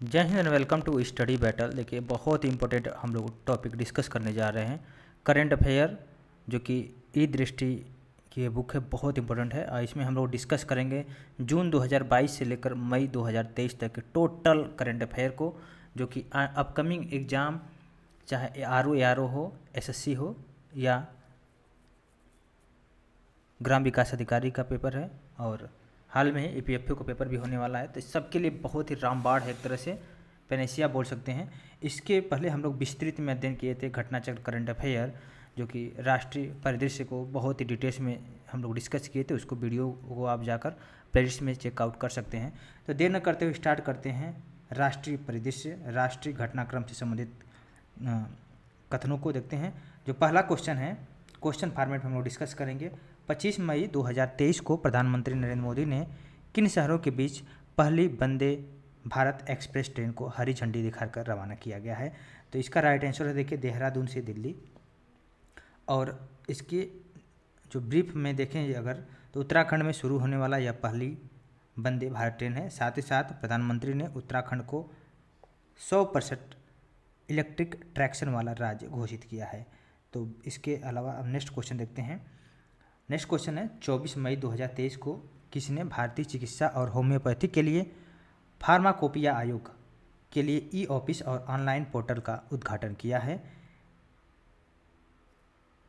जय हिंद and welcome to Study Battle. देखिए बहुत इंपॉर्टेंट हम लोग टॉपिक डिस्कस करने जा रहे हैं। करंट अफेयर जो कि ई दृष्टि की बुक है, बहुत इंपॉर्टेंट है और इसमें हम लोग डिस्कस करेंगे जून 2022 से लेकर मई 2023 तक के टोटल करंट अफेयर को, जो कि अपकमिंग एग्ज़ाम चाहे आर ओ हो, एसएससी हो या ग्राम विकास अधिकारी का पेपर है, और हाल में ही ईपीएफओ का पेपर भी होने वाला है। तो इस सब के लिए बहुत ही रामबाण है, एक तरह से पेनेसिया बोल सकते हैं। इसके पहले हम लोग विस्तृत में अध्ययन किए थे घटनाचक्र करंट अफेयर, जो कि राष्ट्रीय परिदृश्य को बहुत ही डिटेल्स में हम लोग डिस्कस किए थे। उसको वीडियो को आप जाकर प्लेलिस्ट में चेकआउट कर सकते हैं। तो देर न करते हुए स्टार्ट करते हैं राष्ट्रीय परिदृश्य, राष्ट्रीय घटनाक्रम से संबंधित कथनों को देखते हैं। जो पहला क्वेश्चन है, क्वेश्चन फॉर्मेट में हम लोग डिस्कस करेंगे। 25 मई 2023 को प्रधानमंत्री नरेंद्र मोदी ने किन शहरों के बीच पहली वंदे भारत एक्सप्रेस ट्रेन को हरी झंडी दिखाकर रवाना किया गया है? तो इसका राइट आंसर है, देखिए, देहरादून से दिल्ली। और इसकी जो ब्रीफ में देखें अगर, तो उत्तराखंड में शुरू होने वाला यह पहली वंदे भारत ट्रेन है। साथ ही साथ प्रधानमंत्री ने उत्तराखंड को 100% इलेक्ट्रिक ट्रैक्शन वाला राज्य घोषित किया है। तो इसके अलावा अब नेक्स्ट क्वेश्चन देखते हैं। नेक्स्ट क्वेश्चन है, 24 मई 2023 को किसने भारतीय चिकित्सा और होम्योपैथी के लिए फार्माकोपिया आयोग के लिए ई ऑफिस और ऑनलाइन पोर्टल का उद्घाटन किया है?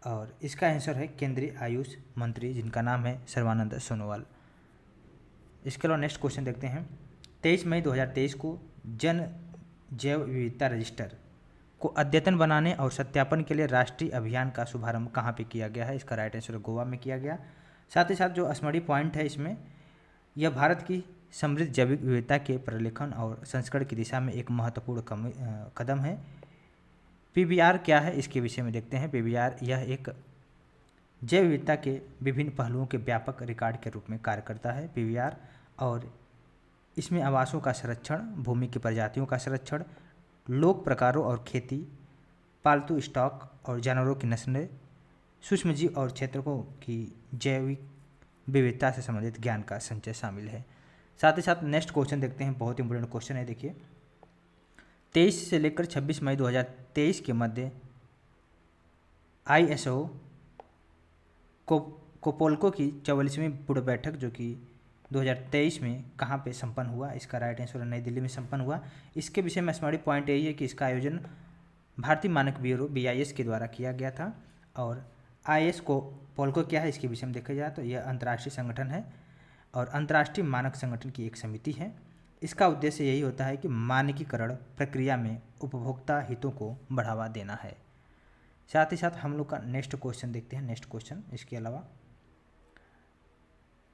और इसका आंसर है केंद्रीय आयुष मंत्री, जिनका नाम है सर्बानंद सोनोवाल। इसके अलावा नेक्स्ट क्वेश्चन देखते हैं। 23 मई 2023 को जन जैव विविधता रजिस्टर को अद्यतन बनाने और सत्यापन के लिए राष्ट्रीय अभियान का शुभारंभ कहाँ पे किया गया है? इसका राइट आंसर गोवा में किया गया। साथ ही साथ जो स्मरणीय पॉइंट है इसमें, यह भारत की समृद्ध जैविक विविधता के प्रलेखन और संस्करण की दिशा में एक महत्वपूर्ण कदम है। पीबीआर क्या है, इसके विषय में देखते हैं। पीबीआर यह एक जैव विविधता के विभिन्न पहलुओं के व्यापक रिकॉर्ड के रूप में कार्य करता है पीबीआर, और इसमें आवासों का संरक्षण, भूमि की प्रजातियों का संरक्षण, लोक प्रकारों और खेती, पालतू स्टॉक और जानवरों की नस्लें, सूक्ष्मजीव और क्षेत्रों की जैविक विविधता से संबंधित ज्ञान का संचय शामिल है। साथ ही साथ नेक्स्ट क्वेश्चन देखते हैं, बहुत इंपॉर्टेंट क्वेश्चन है। देखिए, 23 से लेकर 26 मई 2023 के मध्य ISO कोपोल्को की 44वीं पूर्व बैठक, जो कि 2023 में कहाँ पे संपन्न हुआ? इसका राइट आंसर नई दिल्ली में संपन्न हुआ। इसके विषय में स्मरणीय पॉइंट यही है कि इसका आयोजन भारतीय मानक ब्यूरो BIS के द्वारा किया गया था। और IS कोपोल्को क्या है, इसके विषय में देखा जाए तो यह अंतर्राष्ट्रीय संगठन है और अंतर्राष्ट्रीय मानक संगठन की एक समिति है। इसका उद्देश्य यही होता है कि मानकीकरण प्रक्रिया में उपभोक्ता हितों को बढ़ावा देना है। साथ ही साथ हम लोग का नेक्स्ट क्वेश्चन देखते हैं। नेक्स्ट क्वेश्चन इसके अलावा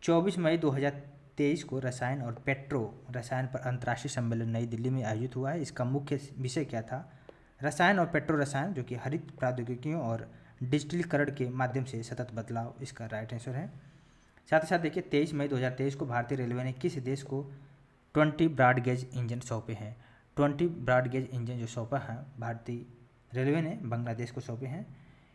24 मई 2023 को रसायन और पेट्रो रसायन पर अंतर्राष्ट्रीय सम्मेलन नई दिल्ली में आयोजित हुआ है। इसका मुख्य विषय क्या था? रसायन और पेट्रो रसायन, जो कि हरित प्रौद्योगिकियों और डिजिटलीकरण के माध्यम से सतत बदलाव, इसका राइट आंसर है। साथ ही साथ देखिए, 23 मई 2023 को भारतीय रेलवे ने किस देश को 20 ब्रॉड गेज इंजन सौंपे हैं? 20 ब्रॉड गेज इंजन जो सौंपा है भारतीय रेलवे ने बांग्लादेश को सौंपे हैं।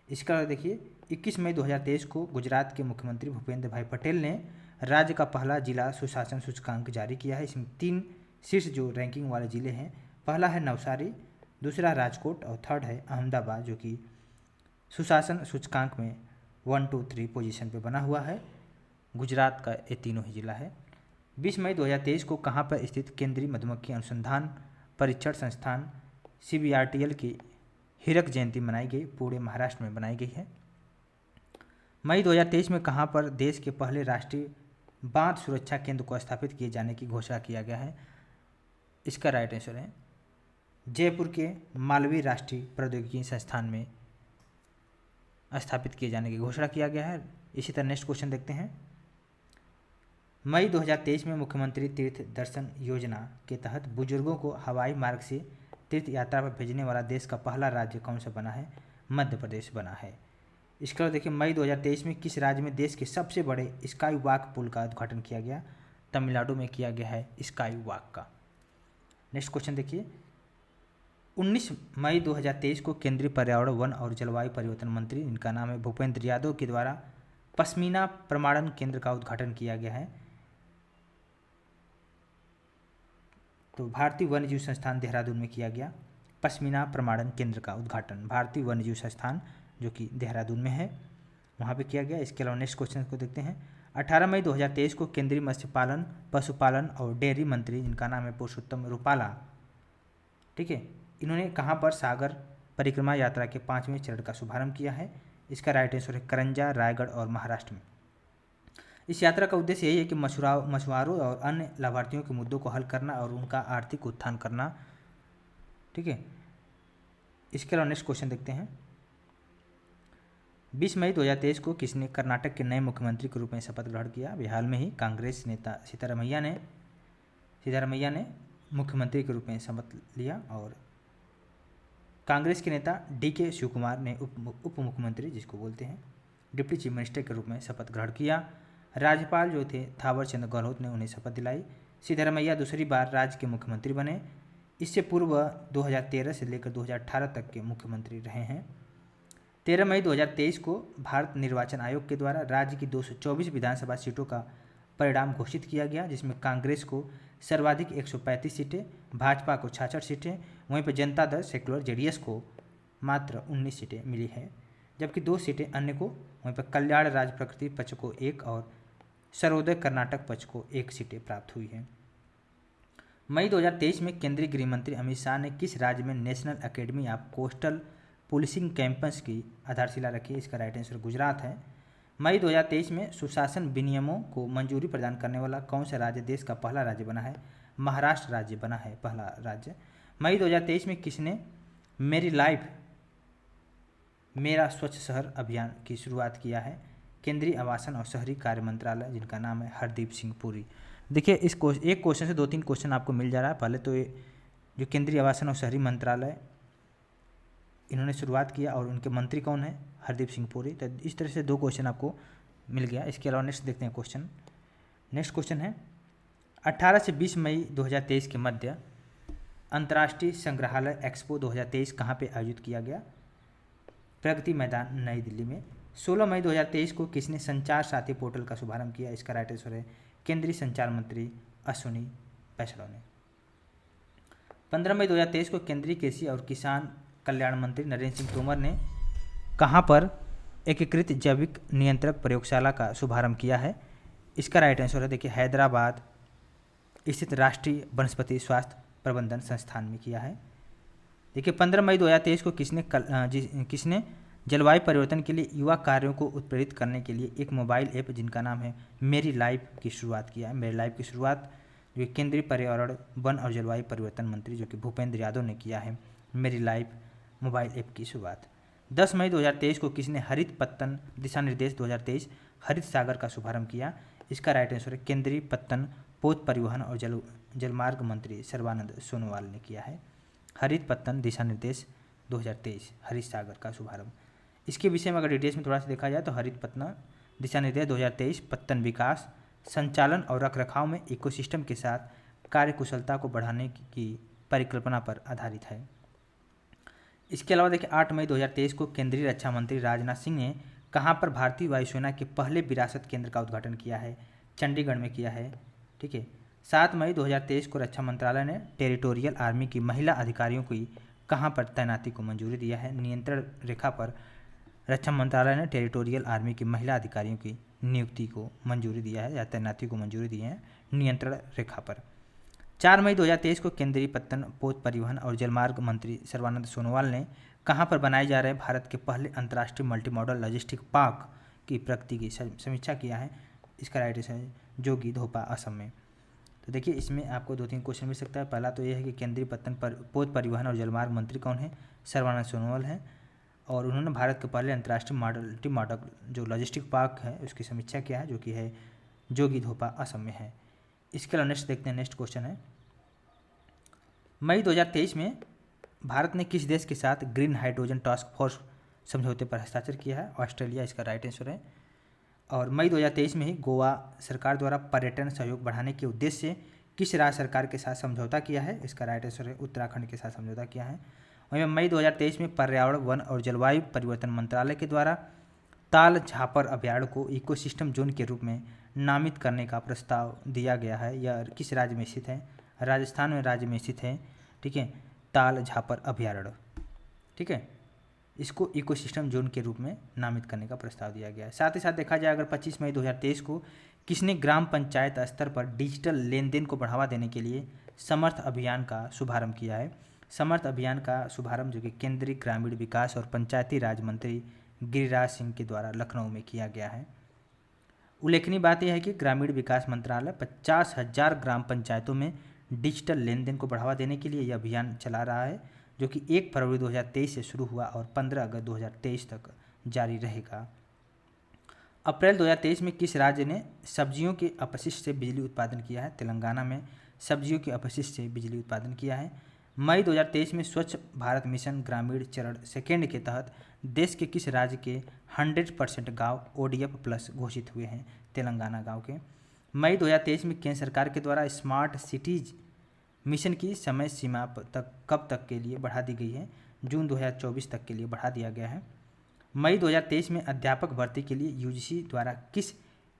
इसका देखिए, 21 मई 2023 को गुजरात के मुख्यमंत्री भूपेंद्र भाई पटेल ने राज्य का पहला जिला सुशासन सूचकांक जारी किया है। इसमें 3 शीर्ष जो रैंकिंग वाले जिले हैं, पहला है नवसारी, दूसरा राजकोट और थर्ड है अहमदाबाद, जो कि सुशासन सूचकांक में 1, 2, 3 पोजीशन पे बना हुआ है। गुजरात का ये तीनों ही जिला है। 20 मई 2023 को कहाँ पर स्थित केंद्रीय मधुमक्खी अनुसंधान परीक्षण संस्थान CBRTL की हीरक जयंती मनाई गई? पूरे महाराष्ट्र में बनाई गई है। मई 2023 में कहाँ पर देश के पहले राष्ट्रीय बांध सुरक्षा केंद्र को स्थापित किए जाने की घोषणा किया गया है? इसका राइट आंसर है जयपुर के मालवीय राष्ट्रीय प्रौद्योगिकी संस्थान में स्थापित किए जाने की घोषणा किया गया है। इसी तरह नेक्स्ट क्वेश्चन देखते हैं। मई 2023 में मुख्यमंत्री तीर्थ दर्शन योजना के तहत बुजुर्गों को हवाई मार्ग से तीर्थ यात्रा पर भेजने वाला देश का पहला राज्य कौन सा बना है? मध्य प्रदेश बना है। इसके बाद देखिए, मई 2023 में किस राज्य में देश के सबसे बड़े स्काई वॉक पुल का उद्घाटन किया गया? तमिलनाडु में किया गया है स्काई वॉक का। नेक्स्ट क्वेश्चन देखिए, 19 मई 2023 को केंद्रीय पर्यावरण, वन और जलवायु परिवर्तन मंत्री, जिनका नाम है भूपेंद्र यादव, के द्वारा पश्मीना प्रमाणन केंद्र का उद्घाटन किया गया है। तो भारतीय वन्यजीव संस्थान देहरादून में किया गया। पश्मीना प्रमाणन केंद्र का उद्घाटन भारतीय वन्यजीव संस्थान जो कि देहरादून में है वहाँ पे किया गया। इसके अलावा नेक्स्ट क्वेश्चन को देखते हैं। 18 मई 2023 को केंद्रीय मत्स्य पालन, पशुपालन और डेयरी मंत्री जिनका नाम है पुरुषोत्तम रूपाला, ठीक है, इन्होंने कहाँ पर सागर परिक्रमा यात्रा के 5वें चरण का शुभारंभ किया है? इसका राइट आंसर है करंजा, रायगढ़ और महाराष्ट्र में। इस यात्रा का उद्देश्य यही है कि मछुआरों और अन्य लाभार्थियों के मुद्दों को हल करना और उनका आर्थिक उत्थान करना, ठीक है। इसके अलावा नेक्स्ट क्वेश्चन देखते हैं। 20 मई 2023 को किसने कर्नाटक के नए मुख्यमंत्री के रूप में शपथ ग्रहण किया? अभी हाल में ही कांग्रेस नेता सिद्धारमैया ने मुख्यमंत्री के रूप में शपथ लिया और कांग्रेस के नेता DK शिवकुमार ने उप मुख्यमंत्री जिसको बोलते हैं डिप्टी चीफ मिनिस्टर के रूप में शपथ ग्रहण किया। राज्यपाल जो थे थावरचंद गहलोत ने उन्हें शपथ दिलाई। सिद्धारमैया दूसरी बार राज्य के मुख्यमंत्री बने। इससे पूर्व 2013 से लेकर 2018 तक के मुख्यमंत्री रहे हैं। 13 मई 2023 को भारत निर्वाचन आयोग के द्वारा राज्य की 224 विधानसभा सीटों का परिणाम घोषित किया गया, जिसमें कांग्रेस को सर्वाधिक 135 सीटें, भाजपा को 66 सीटें, वहीं पर जनता दल सेकुलर JDS को मात्र 19 सीटें मिली है, जबकि 2 सीटें अन्य को, वहीं पर कल्याण राज्य प्रकृति पक्ष को 1 और सर्वोदय कर्नाटक पक्ष को 1 सीटें प्राप्त हुई हैं। मई 2023 में केंद्रीय गृह मंत्री अमित शाह ने किस राज्य में national academy of coastal policing campus की आधारशिला रखी? इसका राइट आंसर गुजरात है। मई 2023 में सुशासन विनियमों को मंजूरी प्रदान करने वाला कौन सा राज्य देश का पहला राज्य बना है? महाराष्ट्र राज्य बना है पहला राज्य। मई 2023 में किसने मेरी लाइफ मेरा स्वच्छ शहर अभियान की शुरुआत किया है? केंद्रीय आवासन और शहरी कार्य मंत्रालय जिनका नाम है हरदीप सिंह पुरी। देखिए इस एक क्वेश्चन से 2-3 क्वेश्चन आपको मिल जा रहा है। पहले तो ये जो केंद्रीय आवासन और शहरी मंत्रालय इन्होंने शुरुआत किया और उनके मंत्री कौन है? हरदीप सिंह पुरी। तो इस तरह से 2 क्वेश्चन आपको मिल गया। इसके अलावा नेक्स्ट देखते हैं क्वेश्चन। नेक्स्ट क्वेश्चन है 18 से 20 मई 2023 के मध्य अंतर्राष्ट्रीय संग्रहालय एक्सपो 2023 कहाँ पे आयोजित किया गया? प्रगति मैदान नई दिल्ली में। 16 मई 2023 को किसने संचार साथी पोर्टल का शुभारंभ किया? इसका राइट आंसर है केंद्रीय संचार मंत्री अश्विनी वैष्णव ने। 15 मई 2023 को केंद्रीय कृषि और किसान कल्याण मंत्री नरेंद्र सिंह तोमर ने कहाँ पर एकीकृत जैविक नियंत्रक प्रयोगशाला का शुभारंभ किया है? इसका राइट आंसर है देखिए हैदराबाद स्थित राष्ट्रीय वनस्पति स्वास्थ्य प्रबंधन संस्थान में किया है। देखिए 15 मई 2023 को किसने जलवायु परिवर्तन के लिए युवा कार्यों को उत्प्रेरित करने के लिए एक मोबाइल ऐप जिनका नाम है मेरी लाइफ की शुरुआत किया है? मेरी लाइफ की शुरुआत जो केंद्रीय पर्यावरण वन और जलवायु परिवर्तन मंत्री जो कि भूपेंद्र यादव ने किया है मेरी लाइफ मोबाइल ऐप की शुरुआत। 10 मई 2023 को किसने हरित पत्तन दिशा निर्देश 2023 हरित सागर का शुभारंभ किया? इसका राइट आंसर है केंद्रीय पत्तन पोत परिवहन और जलमार्ग मंत्री सर्बानंद सोनोवाल ने किया है। हरित पत्तन दिशा निर्देश 2023 हरित सागर का शुभारंभ। इसके विषय में अगर डिटेल्स में थोड़ा सा देखा जाए तो हरित पत्तन दिशा निर्देश 2023 पत्तन विकास, संचालन और रखरखाव में इकोसिस्टम के साथ कार्यकुशलता को बढ़ाने की परिकल्पना पर आधारित है। इसके अलावा देखिए 8 मई 2023 को केंद्रीय रक्षा मंत्री राजनाथ सिंह ने कहाँ पर भारतीय वायुसेना के पहले विरासत केंद्र का उद्घाटन किया है? चंडीगढ़ में किया है, ठीक है। 7 मई 2023 को रक्षा मंत्रालय ने टेरिटोरियल आर्मी की महिला अधिकारियों की कहाँ पर तैनाती को मंजूरी दिया है? नियंत्रण रेखा पर रक्षा मंत्रालय ने टेरिटोरियल आर्मी की महिला अधिकारियों की नियुक्ति को मंजूरी दिया है या तैनाती को मंजूरी दी है नियंत्रण रेखा पर। 4 मई 2023 को केंद्रीय पत्तन पोत परिवहन और जलमार्ग मंत्री सर्बानंद सोनोवाल ने कहाँ पर बनाए जा रहे भारत के पहले अंतर्राष्ट्रीय मल्टी मॉडल लॉजिस्टिक पार्क की प्रगति की समीक्षा किया है? इसका राइट आंसर है जोगी धोपा असम में। तो देखिए इसमें आपको 2-3 क्वेश्चन मिल सकता है। पहला तो ये है कि केंद्रीय पत्तन पोत परिवहन और जलमार्ग मंत्री कौन है? सर्बानंद सोनोवाल हैं और उन्होंने भारत के पहले अंतर्राष्ट्रीय मल्टी मॉडल जो लॉजिस्टिक पार्क है उसकी समीक्षा किया है जो कि है जोगी धोपा असम में है। इसके अलावा नेक्स्ट देखते हैं। नेक्स्ट क्वेश्चन है मई 2023 में भारत ने किस देश के साथ ग्रीन हाइड्रोजन टास्क फोर्स समझौते पर हस्ताक्षर किया है? ऑस्ट्रेलिया इसका राइट आंसर है। और मई 2023 में ही गोवा सरकार द्वारा पर्यटन सहयोग बढ़ाने के उद्देश्य से किस राज्य सरकार के साथ समझौता किया है? इसका राइट आंसर है उत्तराखंड के साथ समझौता किया है। वहीं मई 2023 में पर्यावरण वन और जलवायु परिवर्तन मंत्रालय के द्वारा ताल झापर अभयारण्य को इकोसिस्टम जोन के रूप में नामित करने का प्रस्ताव दिया गया है। यह किस राज्य में स्थित है? राजस्थान में राज्य में स्थित है, ठीक है, ताल झापर अभयारण्य, ठीक है। इसको इकोसिस्टम जोन के रूप में नामित करने का प्रस्ताव दिया गया है। साथ ही साथ देखा जाए अगर 25 मई 2023 को किसने ग्राम पंचायत स्तर पर डिजिटल लेन देन को बढ़ावा देने के लिए समर्थ अभियान का शुभारंभ किया है। समर्थ अभियान का शुभारंभ जो कि केंद्रीय ग्रामीण विकास और पंचायती राज मंत्री गिरिराज सिंह के द्वारा लखनऊ में किया गया है। उल्लेखनीय बात यह है कि ग्रामीण विकास मंत्रालय 50,000 ग्राम पंचायतों में डिजिटल लेन देन को बढ़ावा देने के लिए यह अभियान चला रहा है, जो कि 1 फरवरी 2023 से शुरू हुआ और 15 अगस्त 2023 तक जारी रहेगा। अप्रैल 2023 में किस राज्य ने सब्जियों के अपशिष्ट से बिजली उत्पादन किया है? तेलंगाना में सब्जियों के अपशिष्ट से बिजली उत्पादन किया है। मई 2023 में स्वच्छ भारत मिशन ग्रामीण चरण सेकेंड के तहत देश के किस राज्य के 100% गाँव ODF प्लस घोषित हुए हैं? तेलंगाना गाँव के। मई 2023 में केंद्र सरकार के द्वारा स्मार्ट सिटीज मिशन की समय सीमा कब तक के लिए बढ़ा दी गई है? जून 2024 तक के लिए बढ़ा दिया गया है। मई 2023 में अध्यापक भर्ती के लिए UGC द्वारा किस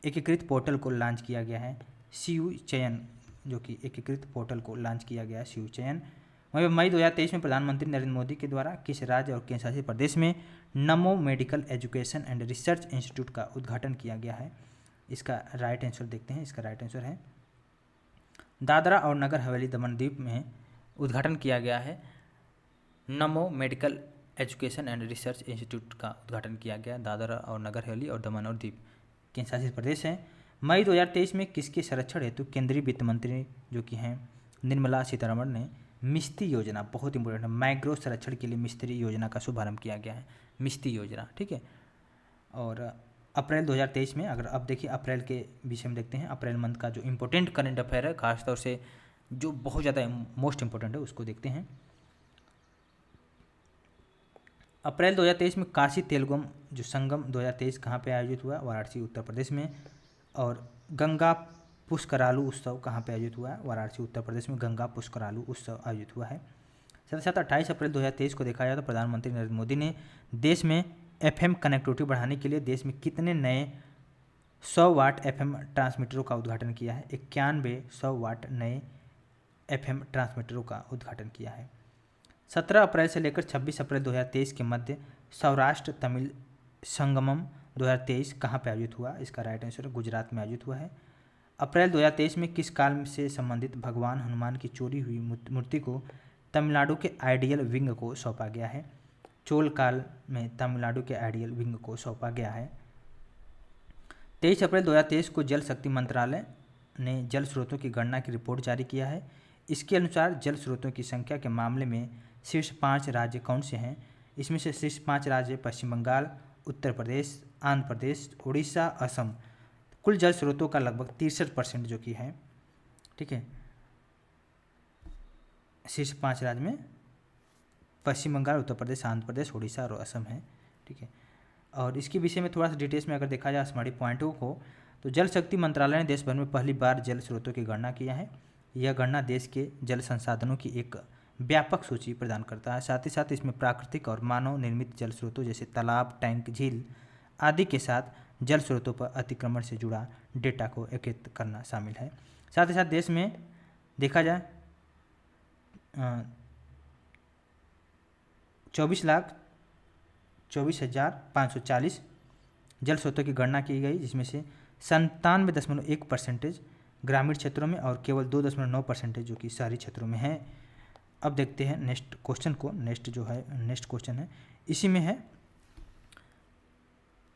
एकीकृत पोर्टल को लॉन्च किया गया है? CU चयन, जो कि एकीकृत पोर्टल को लॉन्च किया गया है, CU चयन। वहीं मई 2023 में प्रधानमंत्री नरेंद्र मोदी के द्वारा किस राज्य और केंद्र शासित प्रदेश में नमो medical education and research institute का उद्घाटन किया गया है? इसका राइट आंसर देखते हैं। इसका राइट आंसर है दादरा और नगर हवेली दमन द्वीप में उद्घाटन किया गया है। नमो medical education and research institute का उद्घाटन किया गया। दादरा और नगर हवेली और दमन और दीव केंद्र शासित प्रदेश हैं। मई 2023 में किसके संरक्षण हेतु केंद्रीय वित्त मंत्री जो कि हैं निर्मला सीतारमण ने मिस्ती योजना, बहुत इंपॉर्टेंट है, माइक्रो संरक्षण के लिए मिस्त्री योजना का शुभारंभ किया गया है, मिस्ती योजना, ठीक है। और अप्रैल 2023 में अगर अब देखिए अप्रैल के विषय में देखते हैं, अप्रैल मंथ का जो इम्पोर्टेंट करंट अफेयर है, खासतौर से जो बहुत ज़्यादा मोस्ट इम्पोर्टेंट है उसको देखते हैं। अप्रैल 2023 में काशी तेलुगुम जो संगम 2023 कहाँ पे आयोजित हुआ? वाराणसी उत्तर प्रदेश में। और गंगा पुष्करालू उत्सव कहाँ पे आयोजित हुआ है? वाराणसी उत्तर प्रदेश में गंगा पुष्करालू उत्सव आयोजित हुआ है। साथ ही साथ 28 अप्रैल 2023 को देखा जाए तो प्रधानमंत्री नरेंद्र मोदी ने देश में FM कनेक्टिविटी बढ़ाने के लिए देश में कितने नए 100 वाट FM ट्रांसमीटरों का उद्घाटन किया है? 91 100 वाट नए FM ट्रांसमीटरों का उद्घाटन किया है। 17 अप्रैल से लेकर 26 अप्रैल 2023 के मध्य सौराष्ट्र तमिल संगमम 2023 कहाँ पे आयोजित हुआ? इसका राइट आंसर गुजरात में आयोजित हुआ है। अप्रैल 2023 में किस काल से संबंधित भगवान हनुमान की चोरी हुई मूर्ति को तमिलनाडु के आइडियल विंग को सौंपा गया है? चोल काल में तमिलनाडु के आइडियल विंग को सौंपा गया है। 23 अप्रैल 2023 को जल शक्ति मंत्रालय ने जल स्रोतों की गणना की रिपोर्ट जारी किया है। इसके अनुसार जल स्रोतों की संख्या के मामले में शीर्ष 5 राज्य कौन से हैं? इसमें से शीर्ष 5 राज्य पश्चिम बंगाल, उत्तर प्रदेश, आंध्र प्रदेश, उड़ीसा, असम। कुल जल स्रोतों का लगभग 63% जो कि है, ठीक है। शीर्ष 5 राज्य में पश्चिम बंगाल, उत्तर प्रदेश, आंध्र प्रदेश, उड़ीसा और असम है, ठीक है। और इसके विषय में थोड़ा सा डिटेल्स में अगर देखा जाए स्मृति पॉइंटों को, तो जल शक्ति मंत्रालय ने देश भर में पहली बार जल स्रोतों की गणना किया है। यह गणना देश के जल संसाधनों की एक व्यापक सूची प्रदान करता है। साथ ही साथ इसमें प्राकृतिक और मानव निर्मित जल स्रोतों जैसे तालाब, टैंक, झील आदि के साथ जल स्रोतों पर अतिक्रमण से जुड़ा डेटा को एकत्रित करना शामिल है। साथ ही साथ देश में देखा जाए 24,24,540 जल स्रोतों की गणना की गई, जिसमें से 97.1% ग्रामीण क्षेत्रों में और केवल 2.9% जो कि शहरी क्षेत्रों में है। अब देखते हैं नेक्स्ट क्वेश्चन को। नेक्स्ट क्वेश्चन है इसी में है,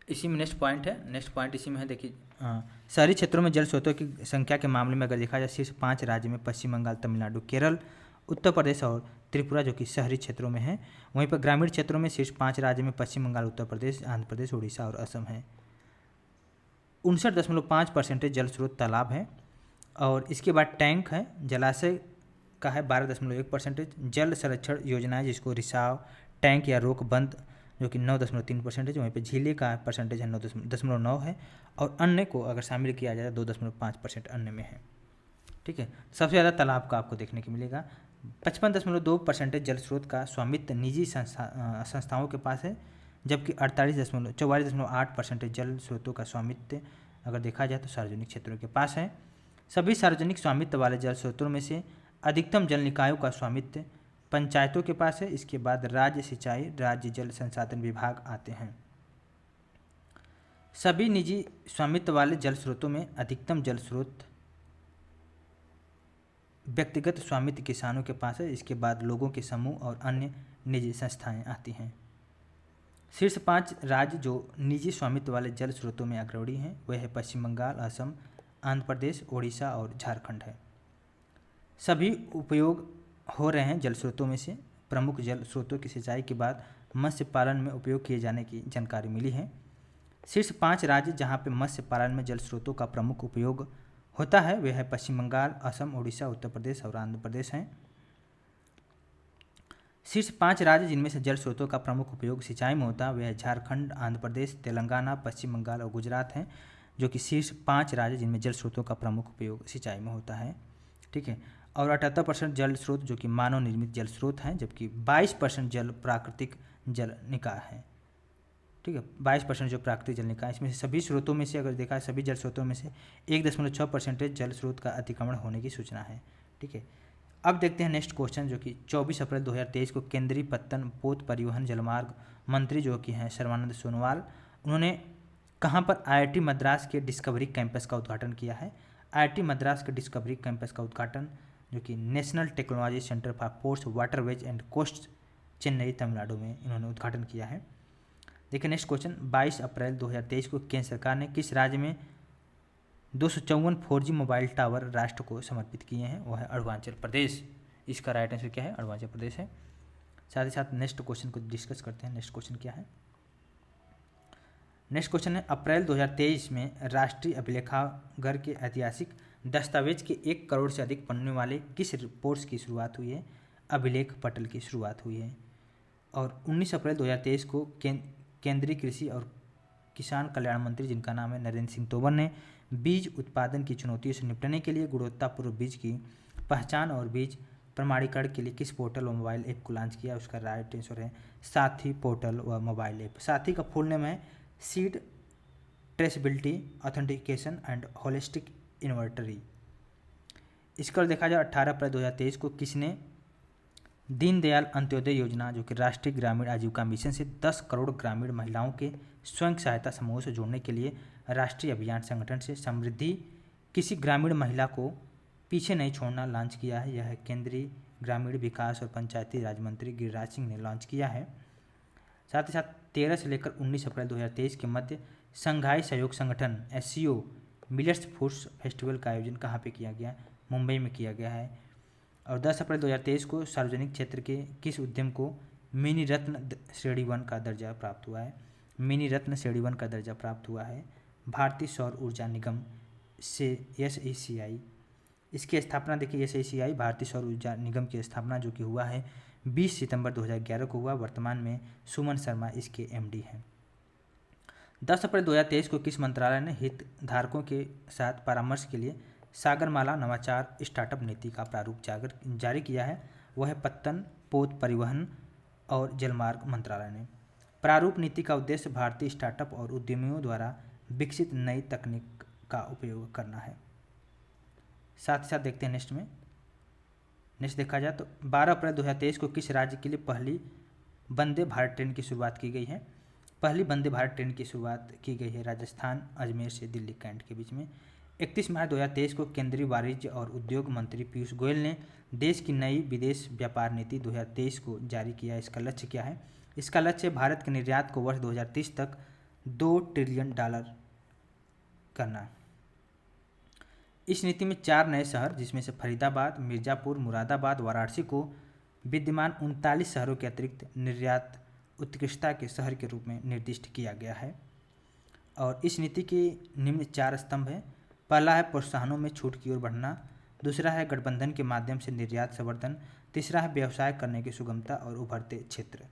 इसी में नेक्स्ट पॉइंट है। नेक्स्ट पॉइंट इसी में है, देखिए शहरी क्षेत्रों में जल स्रोतों की संख्या के मामले में अगर देखा जाए शीर्ष 5 राज्य में पश्चिम बंगाल, तमिलनाडु, केरल, उत्तर प्रदेश और त्रिपुरा जो कि शहरी क्षेत्रों में है। वहीं पर ग्रामीण क्षेत्रों में शीर्ष 5 राज्य में पश्चिम बंगाल, उत्तर प्रदेश, आंध्र प्रदेश, उड़ीसा और असम है। 59.5% जल स्रोत तालाब है। और इसके बाद टैंक है, जलाशय का है 12.1%। जल संरक्षण योजनाएं जिसको रिसाव, टैंक या रोक बंद जो कि 9.3% वहीं पे झीले का परसेंटेज है 9.9 है। और अन्य को अगर शामिल किया जाए 2.5% अन्य में है, ठीक है। सबसे ज़्यादा तालाब का आपको देखने को मिलेगा। 55.2% जल स्रोत का स्वामित्व निजी संस्थाओं के पास है, जबकि 44.8% जल स्रोतों का स्वामित्व अगर देखा जाए तो सार्वजनिक क्षेत्रों के पास है। सभी सार्वजनिक स्वामित्व वाले जल स्रोतों में से अधिकतम जल निकायों का स्वामित्व पंचायतों के पास है। इसके बाद राज्य सिंचाई, राज्य जल संसाधन विभाग आते हैं। सभी निजी स्वामित्व वाले जल स्रोतों में अधिकतम जल स्रोत व्यक्तिगत स्वामित्व किसानों के पास है। इसके बाद लोगों के समूह और अन्य निजी संस्थाएं आती हैं। शीर्ष 5 राज्य जो निजी स्वामित्व वाले जल स्रोतों में अग्रणी हैं वह है पश्चिम बंगाल, असम, आंध्र प्रदेश, ओडिशा और झारखंड है। सभी उपयोग हो रहे हैं जल स्रोतों में से। प्रमुख जल स्रोतों की सिंचाई के बाद मत्स्य पालन में उपयोग किए जाने की जानकारी मिली है। शीर्ष 5 राज्य जहां पे मत्स्य पालन में जल स्रोतों का प्रमुख उपयोग होता है वे है पश्चिम बंगाल, असम, उड़ीसा, उत्तर प्रदेश और आंध्र प्रदेश हैं। शीर्ष 5 राज्य जिनमें से जल स्रोतों का प्रमुख उपयोग सिंचाई में होता है वे है झारखंड, आंध्र प्रदेश, तेलंगाना, पश्चिम बंगाल और गुजरात हैं, जो कि शीर्ष 5 राज्य जिनमें जल स्रोतों का प्रमुख उपयोग सिंचाई में होता है। ठीक है। और 78% जल स्रोत जो कि मानव निर्मित जल स्रोत हैं, जबकि 22% जल प्राकृतिक जल निकाय है। ठीक है, 22% जो प्राकृतिक जल निकाय, इसमें से सभी स्रोतों में से अगर देखा है सभी जल स्रोतों में से 1.6% जल स्रोत का अतिक्रमण होने की सूचना है। ठीक है। अब देखते हैं नेक्स्ट क्वेश्चन, जो कि 24 अप्रैल 2023 को केंद्रीय पत्तन, पोत, परिवहन, जलमार्ग मंत्री जो कि हैं सर्बानंद सोनोवाल, उन्होंने कहाँ पर IIT मद्रास के डिस्कवरी कैंपस का उद्घाटन किया है। IIT मद्रास के डिस्कवरी कैंपस का उद्घाटन जो कि National Technology Centre for Ports, Waterways and Coast, Chennai, Tamil Nadu में इन्होंने उद्घाटन किया है। देखिए नेक्स्ट क्वेश्चन, 22 अप्रैल 2023 को केंद्र सरकार ने किस राज्य में 254 4G मोबाइल टावर राष्ट्र को समर्पित किए हैं, वह है अरुणाचल प्रदेश। इसका राइट आंसर क्या है, अरुणाचल प्रदेश है। साथ ही साथ नेक्स्ट क्वेश्चन को डिस्कस करते हैं। नेक्स्ट क्वेश्चन क्या है, नेक्स्ट क्वेश्चन है अप्रैल 2023 में राष्ट्रीय अभिलेखागार के ऐतिहासिक दस्तावेज के 1 करोड़ से अधिक पन्ने वाले किस रिपोर्ट्स की शुरुआत हुई है, अभिलेख पटल की शुरुआत हुई है। और 19 अप्रैल 2023 को केंद्रीय कृषि और किसान कल्याण मंत्री जिनका नाम है नरेंद्र सिंह तोमर ने बीज उत्पादन की चुनौतियों से निपटने के लिए गुणवत्तापूर्ण बीज की पहचान और बीज प्रमाणीकरण के लिए किस पोर्टल व मोबाइल ऐप को लॉन्च किया, उसका राइट आंसर है साथी पोर्टल व मोबाइल ऐप। साथी का फुल नेम है seed traceability authentication and holistic inventory. इसका देखा जाए 18 अप्रैल 2023 को किसने दीनदयाल अंत्योदय योजना जो कि राष्ट्रीय ग्रामीण आजीविका मिशन से 10 करोड़ ग्रामीण महिलाओं के स्वयं सहायता समूह से जोड़ने के लिए राष्ट्रीय अभियान संगठन से समृद्धि किसी ग्रामीण महिला को पीछे नहीं छोड़ना लॉन्च किया है। यह केंद्रीय ग्रामीण विकास और पंचायती राज मंत्री गिरिराज सिंह ने लॉन्च किया है। साथ ही साथ 13 से लेकर 19 अप्रैल 2023 के मध्य संघाई सहयोग संगठन SCO मिलेट्स फूड्स फेस्टिवल का आयोजन कहाँ पे किया गया, मुंबई में किया गया है। और 10 अप्रैल 2023 को सार्वजनिक क्षेत्र के किस उद्यम को मिनी रत्न श्रेणी 1 का दर्जा प्राप्त हुआ है, मिनी रत्न श्रेणी 1 का दर्जा प्राप्त हुआ है भारतीय सौर ऊर्जा निगम से SECI। इसकी स्थापना देखिए SECI भारतीय सौर ऊर्जा निगम की स्थापना जो कि हुआ है 20 सितंबर 2011 को हुआ। वर्तमान में सुमन शर्मा इसके MD हैं। 10 अप्रैल 2023 को किस मंत्रालय ने हितधारकों के साथ परामर्श के लिए सागरमाला नवाचार स्टार्टअप नीति का प्रारूप जारी किया है, वह है पत्तन, पोत, परिवहन और जलमार्ग मंत्रालय ने। प्रारूप नीति का उद्देश्य भारतीय स्टार्टअप और उद्यमियों द्वारा विकसित नई तकनीक का उपयोग करना है। साथ ही साथ देखते हैं नेक्स्ट देखा जाए तो 12 अप्रैल 2023 को किस राज्य के लिए पहली वंदे भारत ट्रेन की शुरुआत की गई है। पहली वंदे भारत ट्रेन की शुरुआत की गई है राजस्थान अजमेर से दिल्ली कैंट के बीच में। 31 मार्च 2023 को केंद्रीय वाणिज्य और उद्योग मंत्री पीयूष गोयल ने देश की नई विदेश व्यापार नीति 2023 को जारी किया। इसका लक्ष्य क्या है, इसका लक्ष्य भारत के निर्यात को वर्ष 2030 तक $2 ट्रिलियन करना। इस नीति में 4 नए शहर जिसमें से फरीदाबाद, मिर्ज़ापुर, मुरादाबाद, वाराणसी को विद्यमान 39 शहरों के अतिरिक्त निर्यात उत्कृष्टता के शहर के रूप में निर्दिष्ट किया गया है। और इस नीति के निम्न 4 स्तंभ हैं। पहला है प्रोत्साहनों में छूट की ओर बढ़ना, दूसरा है गठबंधन के माध्यम से निर्यात संवर्धन, तीसरा है व्यवसाय करने की सुगमता और उभरते क्षेत्र।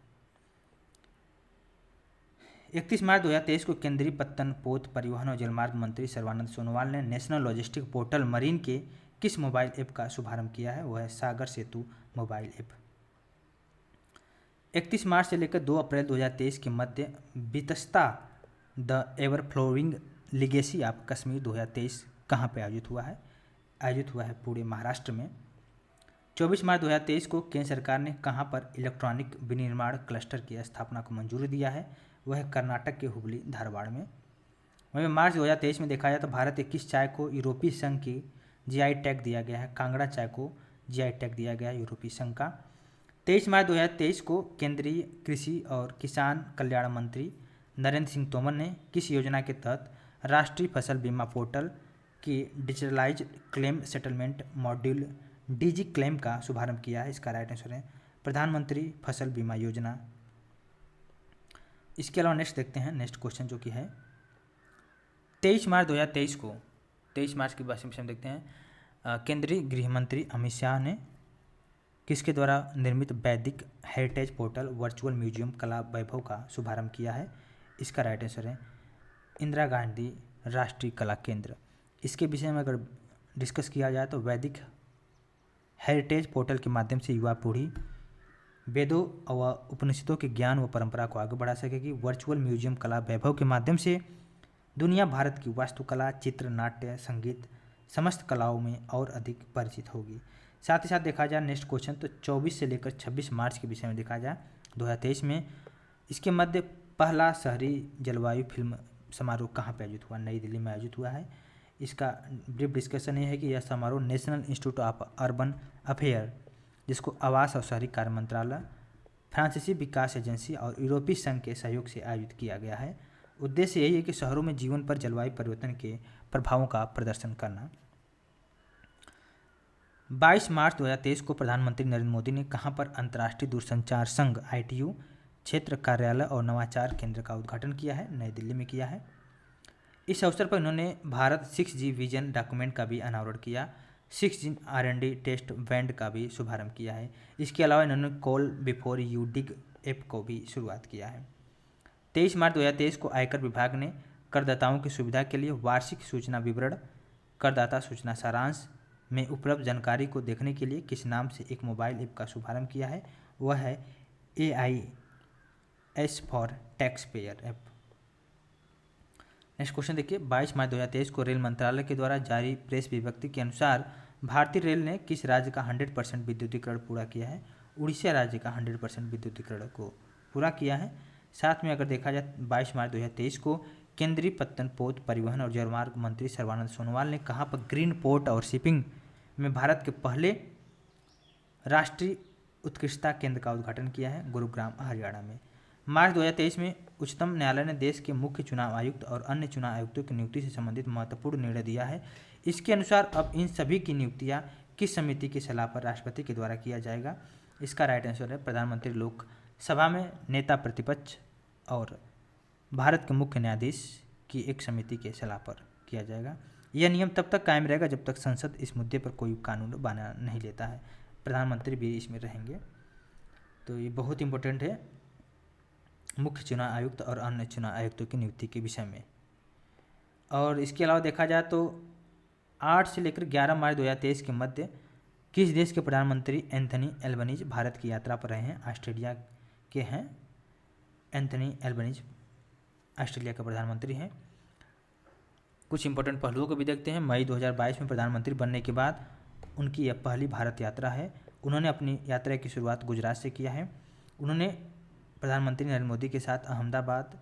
31 मार्च 2023 को केंद्रीय पत्तन, पोत, परिवहन और जलमार्ग मंत्री सर्बानंद सोनोवाल ने नेशनल लॉजिस्टिक पोर्टल मरीन के किस मोबाइल ऐप का शुभारंभ किया है, वह है सागर सेतु मोबाइल ऐप। 31 मार्च से लेकर 2 अप्रैल 2023 के मध्य Vitasta the ever flowing legacy of Kashmir 2023 कहाँ पे आयोजित हुआ है, आयोजित हुआ है पूरे महाराष्ट्र में। 24 मार्च 2023 को केंद्र सरकार ने कहाँ पर इलेक्ट्रॉनिक विनिर्माण क्लस्टर की स्थापना को मंजूरी दिया है? वह है कर्नाटक के हुबली धारवाड़ में। वहीं मार्च 2023 में देखा जाए तो भारत 21 चाय को यूरोपीय संघ की जीआई टैग दिया गया है। कांगड़ा चाय को जीआई टैग दिया गया है यूरोपीय संघ का। 23 मार्च 2023 को केंद्रीय कृषि और किसान कल्याण मंत्री नरेंद्र सिंह तोमर ने किस योजना के तहत राष्ट्रीय फसल बीमा पोर्टल की digitalise claim settlement module DigiClaim का शुभारंभ किया है? इसका राइट आंसर है प्रधानमंत्री फसल बीमा योजना। इसके अलावा नेक्स्ट देखते हैं नेक्स्ट क्वेश्चन जो कि है 23 मार्च 2023 को 23 मार्च के बारे में हम देखते हैं केंद्रीय गृह मंत्री अमित शाह ने किसके द्वारा निर्मित वैदिक हेरिटेज पोर्टल वर्चुअल म्यूजियम कला वैभव का शुभारंभ किया है? इसका राइट आंसर है इंदिरा गांधी राष्ट्रीय कला केंद्र। इसके विषय में अगर डिस्कस किया जाए तो वैदिक हेरिटेज पोर्टल के माध्यम से युवा पीढ़ी वेदों व उपनिषदों के ज्ञान व परंपरा को आगे बढ़ा सकेगी। वर्चुअल म्यूजियम कला वैभव के माध्यम से दुनिया भारत की वास्तुकला, चित्र, नाट्य, संगीत समस्त कलाओं में और अधिक परिचित होगी। साथ ही साथ देखा जाए नेक्स्ट क्वेश्चन तो 24 से लेकर 26 मार्च के विषय में देखा जाए 2023 में इसके मध्य पहला शहरी जलवायु फिल्म समारोह कहाँ पर आयोजित हुआ? नई दिल्ली में आयोजित हुआ है। इसका ब्रीफ डिस्कशन ये है कि यह समारोह national institute of urban affair जिसको आवास और शहरी कार्य मंत्रालय, फ्रांसीसी विकास एजेंसी और यूरोपीय संघ के सहयोग से आयोजित किया गया है। उद्देश्य यही है कि शहरों में जीवन पर जलवायु परिवर्तन के प्रभावों का प्रदर्शन करना। 22 मार्च 2023 को प्रधानमंत्री नरेंद्र मोदी ने कहां पर अंतर्राष्ट्रीय दूरसंचार संघ ITU क्षेत्र कार्यालय और नवाचार केंद्र का उद्घाटन किया है? नई दिल्ली में किया है। इस अवसर पर उन्होंने भारत 6G विजन डॉक्यूमेंट का भी अनावरण किया। 6G R&D टेस्ट बैंड का भी शुभारंभ किया है। इसके अलावा इन्होंने call before you dig app को भी शुरुआत किया है। 23 मार्च 2023 को आयकर विभाग ने करदाताओं की सुविधा के लिए वार्षिक सूचना विवरण करदाता सूचना सारांश में उपलब्ध जानकारी को देखने के लिए किस नाम से एक मोबाइल ऐप का शुभारंभ किया है? वह है AIS for tax payer app. Next question देखिए 22 मार्च 2023 को रेल मंत्रालय के द्वारा जारी प्रेस विज्ञप्ति के अनुसार भारतीय रेल ने किस राज्य का 100% विद्युतीकरण पूरा किया है? उड़ीसा राज्य का 100% विद्युतीकरण को पूरा किया है। साथ में अगर देखा जाए 22 मार्च 2023 को केंद्रीय पत्तन पोत परिवहन और जलमार्ग मंत्री सर्बानंद सोनोवाल ने कहाँ पर ग्रीन पोर्ट और शिपिंग में भारत के पहले राष्ट्रीय उत्कृष्टता केंद्र का उद्घाटन किया है? गुरुग्राम हरियाणा में। मार्च 2023 में उच्चतम न्यायालय ने देश के मुख्य चुनाव आयुक्त और अन्य चुनाव आयुक्तों की नियुक्ति से संबंधित महत्वपूर्ण निर्णय दिया है। इसके अनुसार अब इन सभी की नियुक्तियां किस समिति की सलाह पर राष्ट्रपति के द्वारा किया जाएगा? इसका राइट आंसर है प्रधानमंत्री लोकसभा में नेता प्रतिपक्ष और भारत के मुख्य न्यायाधीश की एक समिति के सलाह पर किया जाएगा। यह नियम तब तक कायम रहेगा जब तक संसद इस मुद्दे पर कोई कानून बना नहीं लेता है। प्रधानमंत्री भी इसमें रहेंगे। तो ये बहुत इंपॉर्टेंट है मुख्य चुनाव आयुक्त और अन्य चुनाव आयुक्तों की नियुक्ति के विषय में। और इसके अलावा देखा जाए तो 8 से लेकर 11 मार्च 2023 के मध्य किस देश के प्रधानमंत्री एंथनी एल्बनीज भारत की यात्रा पर रहे हैं? ऑस्ट्रेलिया के हैं एंथनी एल्बनीज, ऑस्ट्रेलिया के प्रधानमंत्री हैं। कुछ इंपॉर्टेंट पहलुओं को भी देखते हैं। मई 2022 में प्रधानमंत्री बनने के बाद उनकी यह पहली भारत यात्रा है। उन्होंने अपनी यात्रा की शुरुआत गुजरात से किया है। उन्होंने प्रधानमंत्री नरेंद्र मोदी के साथ अहमदाबाद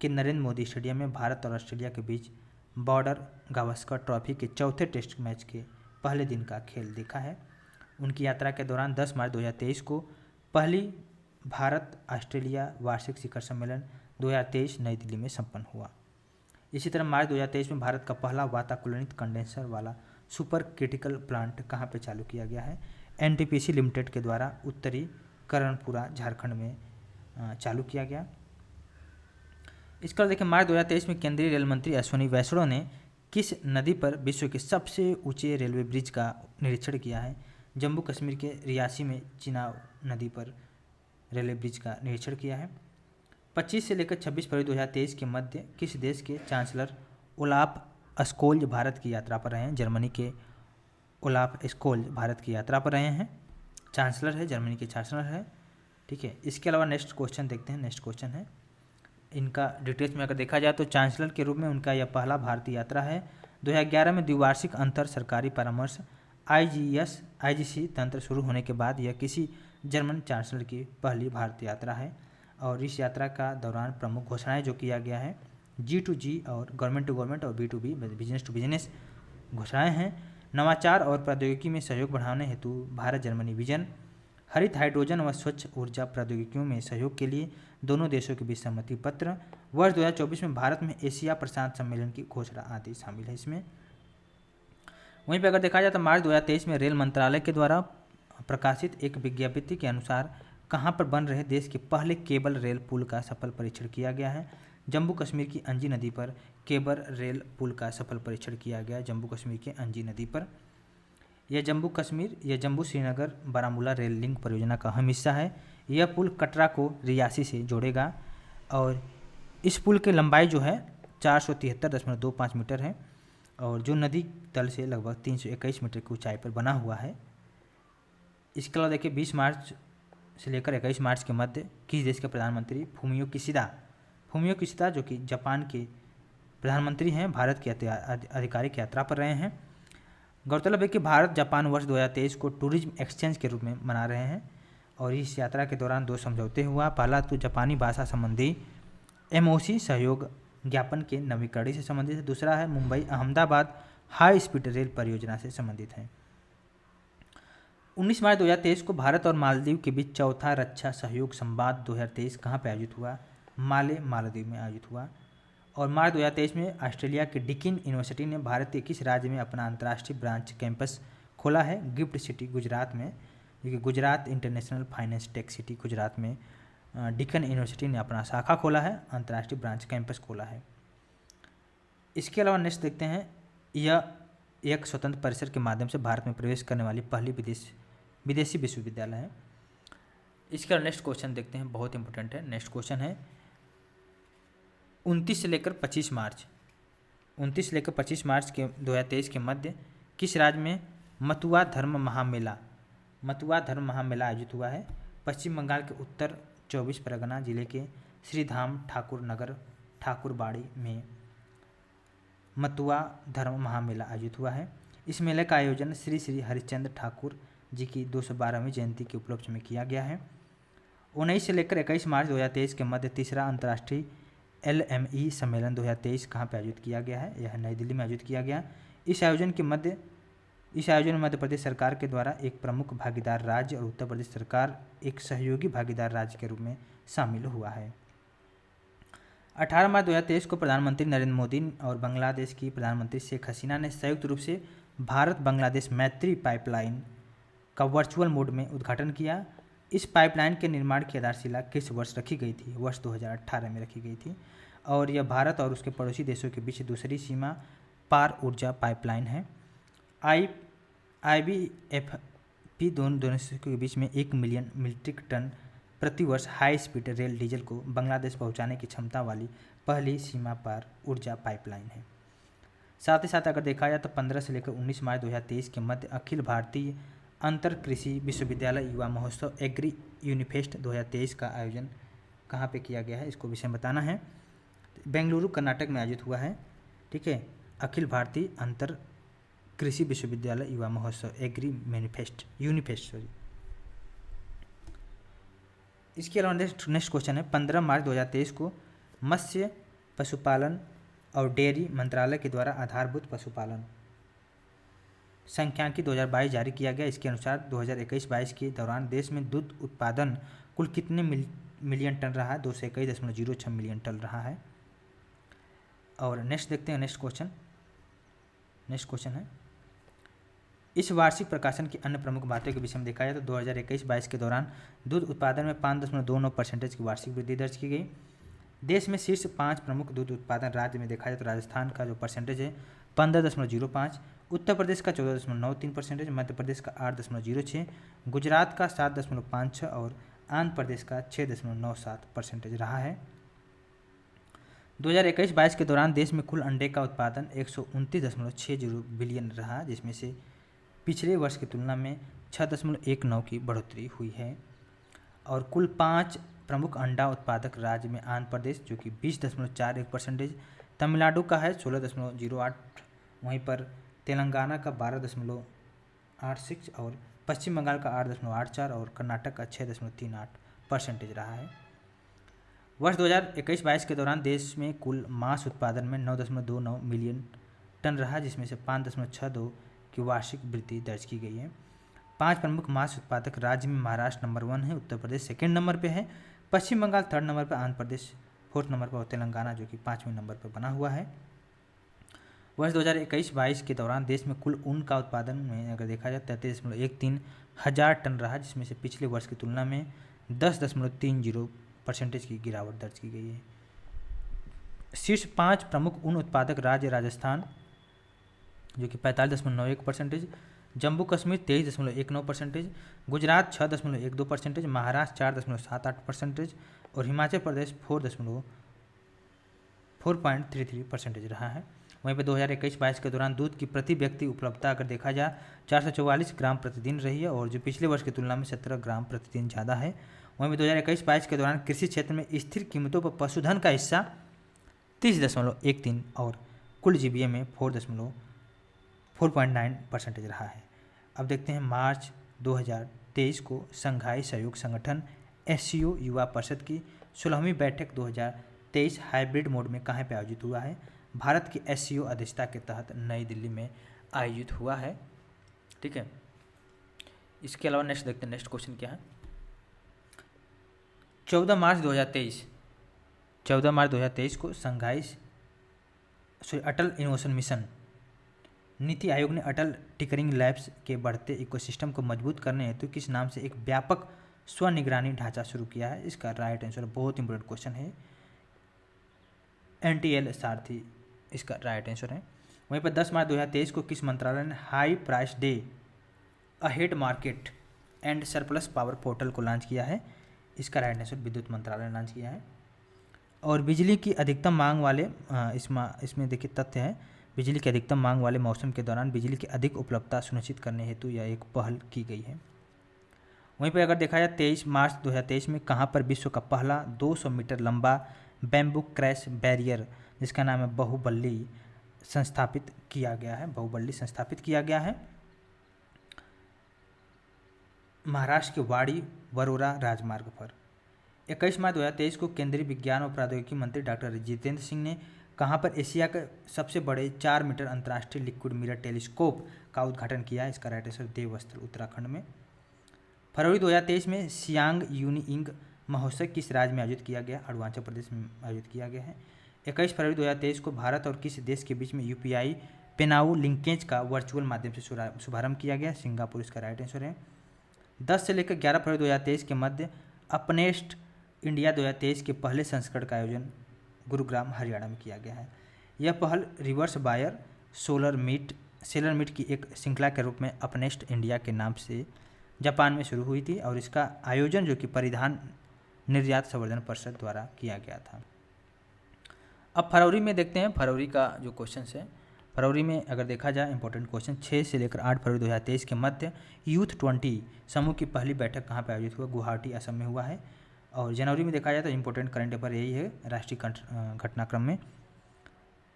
के नरेंद्र मोदी स्टेडियम में भारत और ऑस्ट्रेलिया के बीच बॉर्डर गावस्कर ट्रॉफी के चौथे टेस्ट मैच के पहले दिन का खेल देखा है। उनकी यात्रा के दौरान 10 मार्च 2023 को पहली भारत ऑस्ट्रेलिया वार्षिक शिखर सम्मेलन 2023 नई दिल्ली में संपन्न हुआ। इसी तरह मार्च 2023 में भारत का पहला वातानुकूलित कंडेंसर वाला सुपर क्रिटिकल प्लांट कहाँ पर चालू किया गया है? NTPC लिमिटेड के द्वारा उत्तरी करणपुरा झारखंड में चालू किया गया। इसका देखिए मार्च 2023 में केंद्रीय रेल मंत्री अश्विनी वैष्णव ने किस नदी पर विश्व के सबसे ऊंचे रेलवे ब्रिज का निरीक्षण किया है? जम्मू कश्मीर के रियासी में चिनाब नदी पर रेलवे ब्रिज का निरीक्षण किया है। 25 से लेकर 26 फरवरी 2023 के मध्य किस देश के चांसलर ओलाफ स्कोल्ज भारत की यात्रा पर रहे हैं? जर्मनी के ओलाफ स्कोल्ज भारत की यात्रा पर रहे हैं। चांसलर है, जर्मनी के चांसलर है। ठीक है। इसके अलावा नेक्स्ट क्वेश्चन देखते हैं। नेक्स्ट क्वेश्चन है इनका डिटेल्स में अगर देखा जाए तो चांसलर के रूप में उनका यह पहला भारतीय यात्रा है। 2011 में द्विवार्षिक अंतर सरकारी परामर्श आईजीसी तंत्र शुरू होने के बाद यह किसी जर्मन चांसलर की पहली भारत यात्रा है। और इस यात्रा का दौरान प्रमुख घोषणाएं जो किया गया है G2G और गवर्नमेंट टू गवर्नमेंट और B2B बिजनेस टू बिजनेस घोषणाएं हैं। नवाचार और प्रौद्योगिकी में सहयोग बढ़ाने हेतु भारत जर्मनी विजन, हरित हाइड्रोजन व स्वच्छ ऊर्जा प्रौद्योगिकियों में सहयोग के लिए दोनों देशों के बीच सहमति पत्र, वर्ष 2024 में भारत में एशिया प्रशांत सम्मेलन की घोषणा आदि शामिल है इसमें। वहीं पर अगर देखा जाए तो मार्च 2023 में रेल मंत्रालय के द्वारा प्रकाशित एक विज्ञप्ति के अनुसार कहां पर बन रहे देश के पहले केबल रेल पुल का सफल परीक्षण किया गया है। जम्मू कश्मीर की अंजी नदी पर केबल रेल पुल का सफल परीक्षण किया गया है जम्मू कश्मीर के अंजी नदी पर। यह जम्मू श्रीनगर बारामूला रेल लिंक परियोजना का अहम हिस्सा है। यह पुल कटरा को रियासी से जोड़ेगा और इस पुल की लंबाई जो है 473.25 मीटर है और जो नदी तल से लगभग 321 मीटर की ऊंचाई पर बना हुआ है। इसके अलावा देखिए 20 मार्च से लेकर 21 मार्च के मध्य किस देश के प्रधानमंत्री फुमियो किशिदा जो कि जापान के प्रधानमंत्री हैं, भारत की आधिकारिक यात्रा पर रहे हैं। गौरतलब है कि भारत जापान वर्ष 2023 को टूरिज्म एक्सचेंज के रूप में मना रहे हैं और इस यात्रा के दौरान 2 समझौते हुआ। पहला तो जापानी भाषा संबंधी MOC सहयोग ज्ञापन के नवीकरण से संबंधित है, दूसरा है Mumbai Ahmedabad high speed rail परियोजना से संबंधित है। 19 मार्च 2023 को भारत और मालदीव के बीच चौथा रक्षा सहयोग संवाद 2023 कहाँ पर आयोजित हुआ? मालदीव में आयोजित हुआ। और मार्च 2023 में ऑस्ट्रेलिया के डिकिन यूनिवर्सिटी ने भारत के किस राज्य में अपना अंतर्राष्ट्रीय ब्रांच कैंपस खोला है? गिफ्ट सिटी गुजरात में, क्योंकि Gujarat international finance tech city Gujarat में डिकन यूनिवर्सिटी ने अपना शाखा खोला है, अंतर्राष्ट्रीय ब्रांच कैंपस खोला है। इसके अलावा नेक्स्ट देखते हैं, यह एक स्वतंत्र परिसर के माध्यम से भारत में प्रवेश करने वाली पहली विदेशी विश्वविद्यालय है। इसके अलावा नेक्स्ट क्वेश्चन देखते हैं, बहुत इंपॉर्टेंट है। नेक्स्ट क्वेश्चन है 29 से लेकर 25 मार्च 2023 के मध्य किस राज्य में मतुआ धर्म महामेला आयोजित हुआ है? पश्चिम बंगाल के उत्तर 24 परगना जिले के श्रीधाम ठाकुर नगर ठाकुरबाड़ी में मतुआ धर्म महामेला आयोजित हुआ है। इस मेले का आयोजन श्री श्री हरिश्चंद्र ठाकुर जी की 212वीं जयंती के उपलक्ष्य में किया गया है। 19 से लेकर 21 मार्च 2023 के मध्य तीसरा अंतर्राष्ट्रीय LME सम्मेलन 2023 कहाँ पर आयोजित किया गया है? यह नई दिल्ली में आयोजित किया गया। इस आयोजन में मध्य प्रदेश सरकार के द्वारा एक प्रमुख भागीदार राज्य और उत्तर प्रदेश सरकार एक सहयोगी भागीदार राज्य के रूप में शामिल हुआ है। 18 मार्च 2023 को प्रधानमंत्री नरेंद्र मोदी और बांग्लादेश की प्रधानमंत्री शेख हसीना ने संयुक्त रूप से भारत बांग्लादेश मैत्री पाइपलाइन का वर्चुअल मोड में उद्घाटन किया। इस पाइपलाइन के निर्माण की आधारशिला किस वर्ष रखी गई थी? वर्ष 2018 में रखी गई थी और यह भारत और उसके पड़ोसी देशों के बीच दूसरी सीमा पार ऊर्जा पाइपलाइन है। IBFP दोनों देशों के बीच में 1 मिलियन मीट्रिक टन प्रति वर्ष हाई स्पीड रेल डीजल को बांग्लादेश पहुंचाने की क्षमता वाली पहली सीमा पार ऊर्जा पाइपलाइन है। साथ ही साथ अगर देखा जाए तो 15 से लेकर 19 मार्च 2023 के मध्य अखिल भारतीय अंतर कृषि विश्वविद्यालय युवा महोत्सव एग्री यूनिफेस्ट 2023 का आयोजन कहाँ पे किया गया है? इसको विषय बताना है। बेंगलुरु कर्नाटक में आयोजित हुआ है, ठीक है। अखिल भारतीय अंतर कृषि विश्वविद्यालय युवा महोत्सव एग्री यूनिफेस्ट। इसके अलावा नेक्स्ट क्वेश्चन है 15 मार्च 2023 को मत्स्य पशुपालन और डेयरी मंत्रालय के द्वारा आधारभूत पशुपालन संख्यांकी 2022 जारी किया गया। इसके अनुसार 2021-22 के दौरान देश में दूध उत्पादन कुल कितने मिलियन टन रहा? 221.06 मिलियन टन रहा है। और नेक्स्ट देखते हैं, नेक्स्ट क्वेश्चन है इस वार्षिक प्रकाशन की अन्य प्रमुख बातों के विषय में देखा जाए तो 2021-22 के दौरान दूध उत्पादन में 5.29% की वार्षिक वृद्धि दर्ज की गई। देश में शीर्ष 5 प्रमुख दूध उत्पादन राज्य में देखा जाए तो राजस्थान का जो परसेंटेज है 15.05, उत्तर प्रदेश का 14.93%, मध्य प्रदेश का 8.06, गुजरात का 7.56 और आंध्र प्रदेश का 6.97% रहा है। 2021-22 के दौरान देश में कुल अंडे का उत्पादन 129.60 बिलियन रहा, जिसमें से पिछले वर्ष की तुलना में 6.19 की बढ़ोतरी हुई है। और कुल 5 प्रमुख अंडा उत्पादक राज्य में आंध्र प्रदेश जो कि 20.41%, तमिलनाडु का है 16.08, वहीं पर तेलंगाना का 8.6 और पश्चिम बंगाल का 8.84 और कर्नाटक का 6.38% रहा है। वर्ष 2021-22 के दौरान देश में कुल मांस उत्पादन में 9.29 मिलियन टन रहा, जिसमें से 5.62 की वार्षिक वृद्धि दर्ज की गई है। 5 प्रमुख मांस उत्पादक राज्य में महाराष्ट्र नंबर 1 है, उत्तर प्रदेश सेकेंड नंबर पे है, पश्चिम बंगाल थर्ड नंबर पर, आंध्र प्रदेश फोर्थ नंबर पर और तेलंगाना जो कि 5वें नंबर पर बना हुआ है। वर्ष 2021-22 के दौरान देश में कुल ऊन का उत्पादन में अगर देखा जाए 33.13 हजार टन रहा, जिसमें से पिछले वर्ष की तुलना में 10.30% की गिरावट दर्ज की गई है। शीर्ष 5 प्रमुख ऊन उत्पादक राज्य राजस्थान जो कि 45.91%, जम्मू कश्मीर 23.19%, गुजरात 6.12%, महाराष्ट्र 4.78% और हिमाचल प्रदेश 4.33% रहा है। वहीं पर 2021-22 के दौरान दूध की प्रति व्यक्ति उपलब्धता अगर देखा जाए 444 ग्राम प्रतिदिन रही है और जो पिछले वर्ष की तुलना में 17 ग्राम प्रतिदिन ज़्यादा है। वहीं पर 2021-22 के दौरान कृषि क्षेत्र में स्थिर कीमतों पर पशुधन का हिस्सा 30.13 और कुल जीबीए में 4.9% रहा है। अब देखते हैं मार्च 2023 को शंघाई सहयोग संगठन SCO युवा परिषद की 16वीं बैठक 2023 हाइब्रिड मोड में कहाँ पे आयोजित हुआ है। भारत की SCO अध्यक्षता के तहत नई दिल्ली में आयोजित हुआ है। ठीक है, इसके अलावा नेक्स्ट देखते हैं, नेक्स्ट क्वेश्चन क्या है। 14 मार्च 2023 को अटल इनोवेशन मिशन नीति आयोग ने अटल टिंकरिंग लैब्स के बढ़ते इकोसिस्टम को मजबूत करने हेतु किस नाम से एक व्यापक स्वनिगरानी ढांचा शुरू किया है। इसका राइट आंसर बहुत इंपॉर्टेंट क्वेश्चन है, NTL सारथी इसका राइट आंसर है। वहीं पर 10 मार्च 2023 को किस मंत्रालय ने high price day ahead market and surplus power portal को लॉन्च किया है। इसका राइट आंसर विद्युत मंत्रालय ने लॉन्च किया है। और बिजली की अधिकतम मांग वाले इसमें देखिए तथ्य है, बिजली की अधिकतम मांग वाले मौसम के दौरान बिजली की अधिक उपलब्धता सुनिश्चित करने हेतु यह एक पहल की गई है। वहीं पर अगर देखा जाए 23 मार्च 2023 में कहाँ पर विश्व का पहला 200 मीटर लंबा बैम्बू क्रैश बैरियर जिसका नाम है बाहुबली संस्थापित किया गया है। महाराष्ट्र के वाड़ी वरोरा राजमार्ग पर। 21 मार्च 2023 को केंद्रीय विज्ञान और प्रौद्योगिकी मंत्री डॉक्टर जितेंद्र सिंह ने कहाँ पर एशिया के सबसे बड़े 4 मीटर अंतर्राष्ट्रीय लिक्विड मिरर टेलीस्कोप का उद्घाटन किया है। इसका राइट आंसर देवस्थल उत्तराखंड में। फरवरी 2023 में सियांग यूनिइंग महोत्सव किस राज्य में आयोजित किया गया। अरुणाचल प्रदेश में आयोजित किया गया है। 21 फरवरी 2023 को भारत और किस देश के बीच में UPI पेनाऊ लिंकेज का वर्चुअल माध्यम से शुभारंभ किया गया। सिंगापुर इसका राइट आंसर है। 10 से लेकर 11 फरवरी 2023 के मध्य अपनेस्ट इंडिया 2023 के पहले संस्करण का आयोजन गुरुग्राम हरियाणा में किया गया है। यह पहल रिवर्स बायर सेलर मीट की एक श्रृंखला के रूप में अपनेस्ट इंडिया के नाम से जापान में शुरू हुई थी और इसका आयोजन जो कि परिधान निर्यात संवर्धन परिषद द्वारा किया गया था। अब फरवरी में देखते हैं, फरवरी का जो क्वेश्चन है, फरवरी में अगर देखा जाए इंपॉर्टेंट क्वेश्चन 6 से लेकर 8 फरवरी 2023 के मध्य यूथ 20 समूह की पहली बैठक कहाँ पर आयोजित हुआ। गुवाहाटी असम में हुआ है। और जनवरी में देखा जाए तो इंपॉर्टेंट करंट अफेयर यही है राष्ट्रीय घटनाक्रम में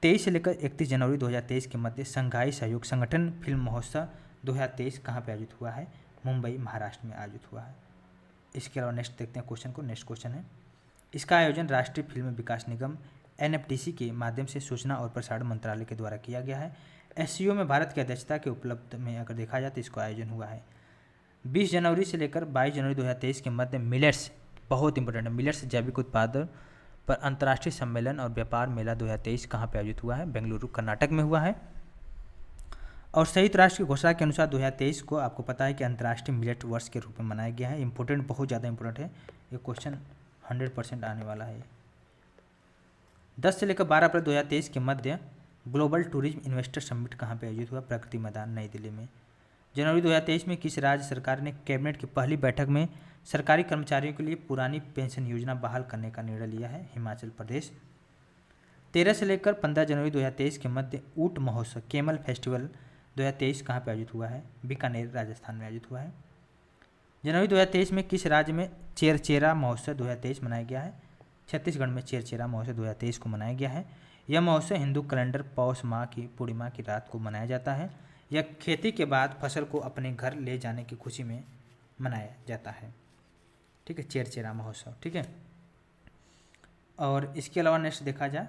23 से लेकर 31 जनवरी 2023 के मध्य शंघाई सहयोग संगठन फिल्म महोत्सव 2023 कहाँ पर आयोजित हुआ है। मुंबई महाराष्ट्र में आयोजित हुआ है। इसके अलावा नेक्स्ट देखते हैं क्वेश्चन को। नेक्स्ट क्वेश्चन है, इसका आयोजन राष्ट्रीय फिल्म विकास निगम NFDC के माध्यम से सूचना और प्रसारण मंत्रालय के द्वारा किया गया है। SCO में भारत की अध्यक्षता के उपलब्ध में अगर देखा जाए तो इसका आयोजन हुआ है। 20 जनवरी से लेकर 22 जनवरी 2023 के मध्य मिलेट्स, बहुत इंपॉर्टेंट है, मिलेट्स जैविक उत्पादन पर अंतर्राष्ट्रीय सम्मेलन और व्यापार मेला 2023 कहाँ पर आयोजित हुआ है। बेंगलुरु कर्नाटक में हुआ है। और संयुक्त राष्ट्र की घोषणा के अनुसार 2023 को आपको पता है कि अंतर्राष्ट्रीय मिलेट वर्ष के रूप में मनाया गया है। इंपॉर्टेंट, बहुत ज़्यादा इंपॉर्टेंट है ये क्वेश्चन, 100% आने वाला है। 10 से लेकर 12 अप्रैल 2023 के मध्य ग्लोबल टूरिज्म इन्वेस्टर समिट कहाँ पे आयोजित हुआ। प्रगति मैदान नई दिल्ली में। जनवरी 2023 में किस राज्य सरकार ने कैबिनेट की पहली बैठक में सरकारी कर्मचारियों के लिए पुरानी पेंशन योजना बहाल करने का निर्णय लिया है। हिमाचल प्रदेश। 13 से लेकर 15 जनवरी 2023 के मध्य ऊँट महोत्सव केमल फेस्टिवल 2023 कहाँ पर आयोजित हुआ है। बीकानेर राजस्थान में आयोजित हुआ है। जनवरी 2023 में किस राज्य में चेरचेरा महोत्सव 2023 मनाया गया है। छत्तीसगढ़ में चेरचेरा महोत्सव 2023 को मनाया गया है। यह महोत्सव हिंदू कैलेंडर पौष माह की पूर्णिमा की रात को मनाया जाता है। यह खेती के बाद फसल को अपने घर ले जाने की खुशी में मनाया जाता है। ठीक है, चेरचेरा महोत्सव। ठीक है, और इसके अलावा नेक्स्ट देखा जाए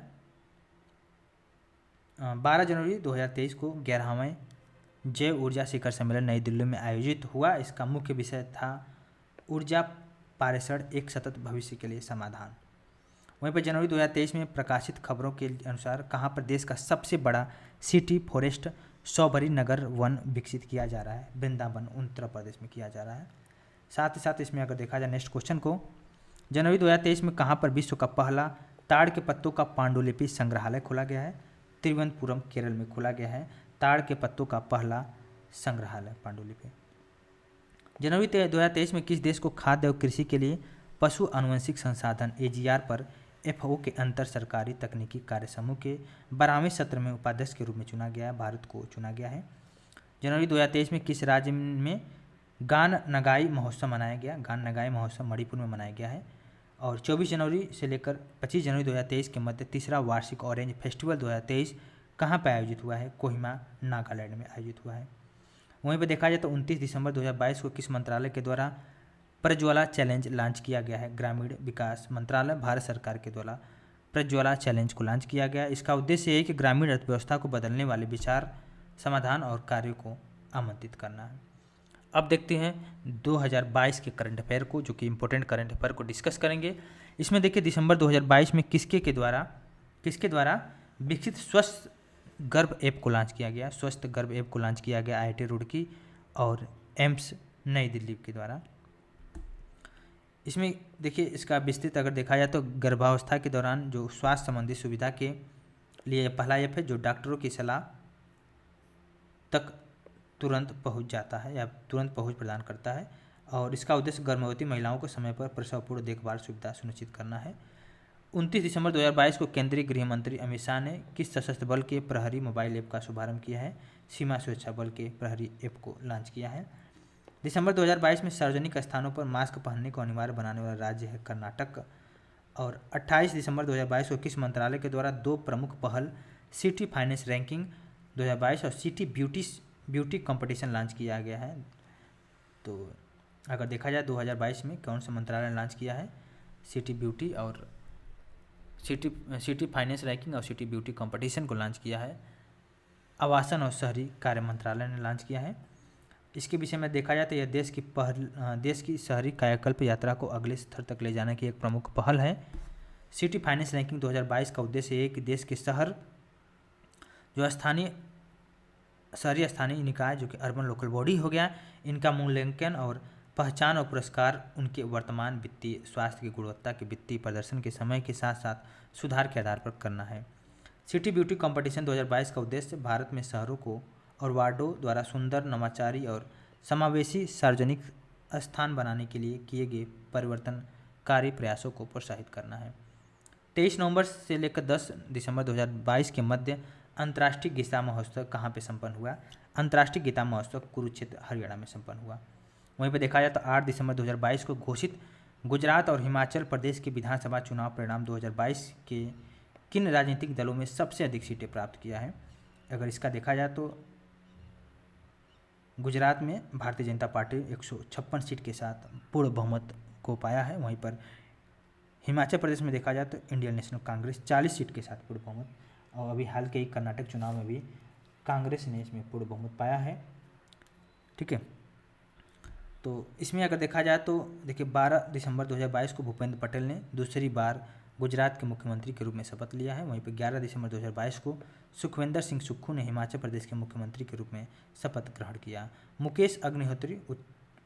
12 जनवरी 2023 को 11वें जैव ऊर्जा शिखर सम्मेलन नई दिल्ली में आयोजित हुआ। इसका मुख्य विषय था ऊर्जा पारेषण एक सतत भविष्य के लिए समाधान। वहीं पर जनवरी 2023 में प्रकाशित खबरों के अनुसार कहाँ पर देश का सबसे बड़ा सिटी फॉरेस्ट सौभरी नगर वन विकसित किया जा रहा है? वृंदावन, उत्तर प्रदेश में किया जा रहा है। साथ ही साथ इसमें अगर देखा जाए नेक्स्ट क्वेश्चन को, जनवरी 2023 में कहाँ पर विश्व का पहला ताड़ के पत्तों का पांडुलिपि संग्रहालय खोला गया है? तिरुवनंतपुरम, केरल में खोला गया है ताड़ के पत्तों का पहला संग्रहालय पांडुलिपि। जनवरी 2023 में किस देश को खाद्य और कृषि के लिए पशु आनुवंशिक संसाधन AGR पर FAO के अंतर सरकारी तकनीकी कार्य समूह के 12वें सत्र में उपाध्यक्ष के रूप में चुना गया है? भारत को चुना गया है। जनवरी 2023 में किस राज्य में गान नगाई महोत्सव मनाया गया? गान नगाई महोत्सव मणिपुर में मनाया गया है। और 24 जनवरी से लेकर 25 जनवरी 2023 के मध्य तीसरा वार्षिक ऑरेंज फेस्टिवल 2023 कहाँ पर आयोजित हुआ है? कोहिमा, नागालैंड में आयोजित हुआ है। वहीं पर देखा जाए तो 29 दिसंबर 2022 को किस मंत्रालय के द्वारा प्रज्वला चैलेंज लॉन्च किया गया है? ग्रामीण विकास मंत्रालय, भारत सरकार के द्वारा प्रज्वला चैलेंज को लॉन्च किया गया। इसका उद्देश्य है कि ग्रामीण अर्थव्यवस्था को बदलने वाले विचार, समाधान और कार्यों को आमंत्रित करना है। अब देखते हैं 2022 के करंट अफेयर को, जो कि इंपॉर्टेंट करंट अफेयर को डिस्कस करेंगे। इसमें देखिए दिसंबर 2022 में किसके द्वारा विकसित स्वस्थ गर्भ ऐप को लॉन्च किया गया? स्वस्थ गर्भ ऐप को लॉन्च किया गया IIT रुड़की और एम्स नई दिल्ली के द्वारा। इसमें देखिए इसका विस्तृत अगर देखा जाए तो गर्भावस्था के दौरान जो स्वास्थ्य संबंधी सुविधा के लिए पहला ऐप है जो डॉक्टरों की सलाह तक तुरंत पहुंच जाता है या तुरंत पहुंच प्रदान करता है। और इसका उद्देश्य गर्भवती महिलाओं को समय पर प्रसवपूर्व देखभाल सुविधा सुनिश्चित करना है। 29 दिसंबर 2022 को केंद्रीय गृह मंत्री अमित शाह ने किस सशस्त्र बल के प्रहरी मोबाइल ऐप का शुभारंभ किया है? सीमा सुरक्षा बल के प्रहरी ऐप को लॉन्च किया है। दिसंबर 2022 में सार्वजनिक स्थानों पर मास्क पहनने को अनिवार्य बनाने वाला राज्य है कर्नाटक। और 28 दिसंबर 2022 को किस मंत्रालय के द्वारा 2 प्रमुख पहल सिटी फाइनेंस रैंकिंग 2022 और सिटी ब्यूटी कंपटीशन लॉन्च किया गया है? तो अगर देखा जाए 2022 में कौन सा मंत्रालय ने लॉन्च किया है? सिटी ब्यूटी और सिटी फाइनेंस रैंकिंग और सिटी ब्यूटी कंपटीशन को लॉन्च किया है आवासन और शहरी कार्य मंत्रालय ने लॉन्च किया है। इसके विषय में देखा जाए तो यह देश की शहरी कायाकल्प यात्रा को अगले स्तर तक ले जाने की एक प्रमुख पहल है। सिटी फाइनेंस रैंकिंग 2022 का उद्देश्य है कि देश के शहर जो शहरी स्थानीय निकाय जो कि अर्बन लोकल बॉडी हो गया, इनका मूल्यांकन और पहचान और पुरस्कार उनके वर्तमान वित्तीय स्वास्थ्य की गुणवत्ता के वित्तीय प्रदर्शन के समय के साथ साथ सुधार के आधार पर करना है। सिटी ब्यूटी कंपटीशन 2022 का उद्देश्य भारत में शहरों को और वार्डों द्वारा सुंदर, नवाचारी और समावेशी सार्वजनिक स्थान बनाने के लिए किए गए परिवर्तनकारी प्रयासों को प्रोत्साहित करना है। 23 नवंबर से लेकर 10 दिसंबर 2022 के मध्य अंतर्राष्ट्रीय गीता महोत्सव कहाँ पे संपन्न हुआ? अंतर्राष्ट्रीय गीता महोत्सव कुरुक्षेत्र, हरियाणा में संपन्न हुआ। वहीं पर देखा जाए तो 8 दिसंबर 2022 को घोषित गुजरात और हिमाचल प्रदेश के विधानसभा चुनाव परिणाम 2022 के किन राजनीतिक दलों में सबसे अधिक सीटें प्राप्त किया है? अगर इसका देखा जाए तो गुजरात में भारतीय जनता पार्टी 156 सीट के साथ पूर्ण बहुमत को पाया है। वहीं पर हिमाचल प्रदेश में देखा जाए तो इंडियन नेशनल कांग्रेस 40 सीट के साथ पूर्ण बहुमत, और अभी हाल के ही कर्नाटक चुनाव में भी कांग्रेस ने इसमें पूर्ण बहुमत पाया है। ठीक है, तो इसमें अगर देखा जाए तो देखिए 12 दिसंबर 2022 को भूपेंद्र पटेल ने दूसरी बार गुजरात के मुख्यमंत्री के रूप में शपथ लिया है। वहीं पर 11 दिसंबर 2022 को सुखविंदर सिंह सुक्खू ने हिमाचल प्रदेश के मुख्यमंत्री के रूप में शपथ ग्रहण किया। मुकेश अग्निहोत्री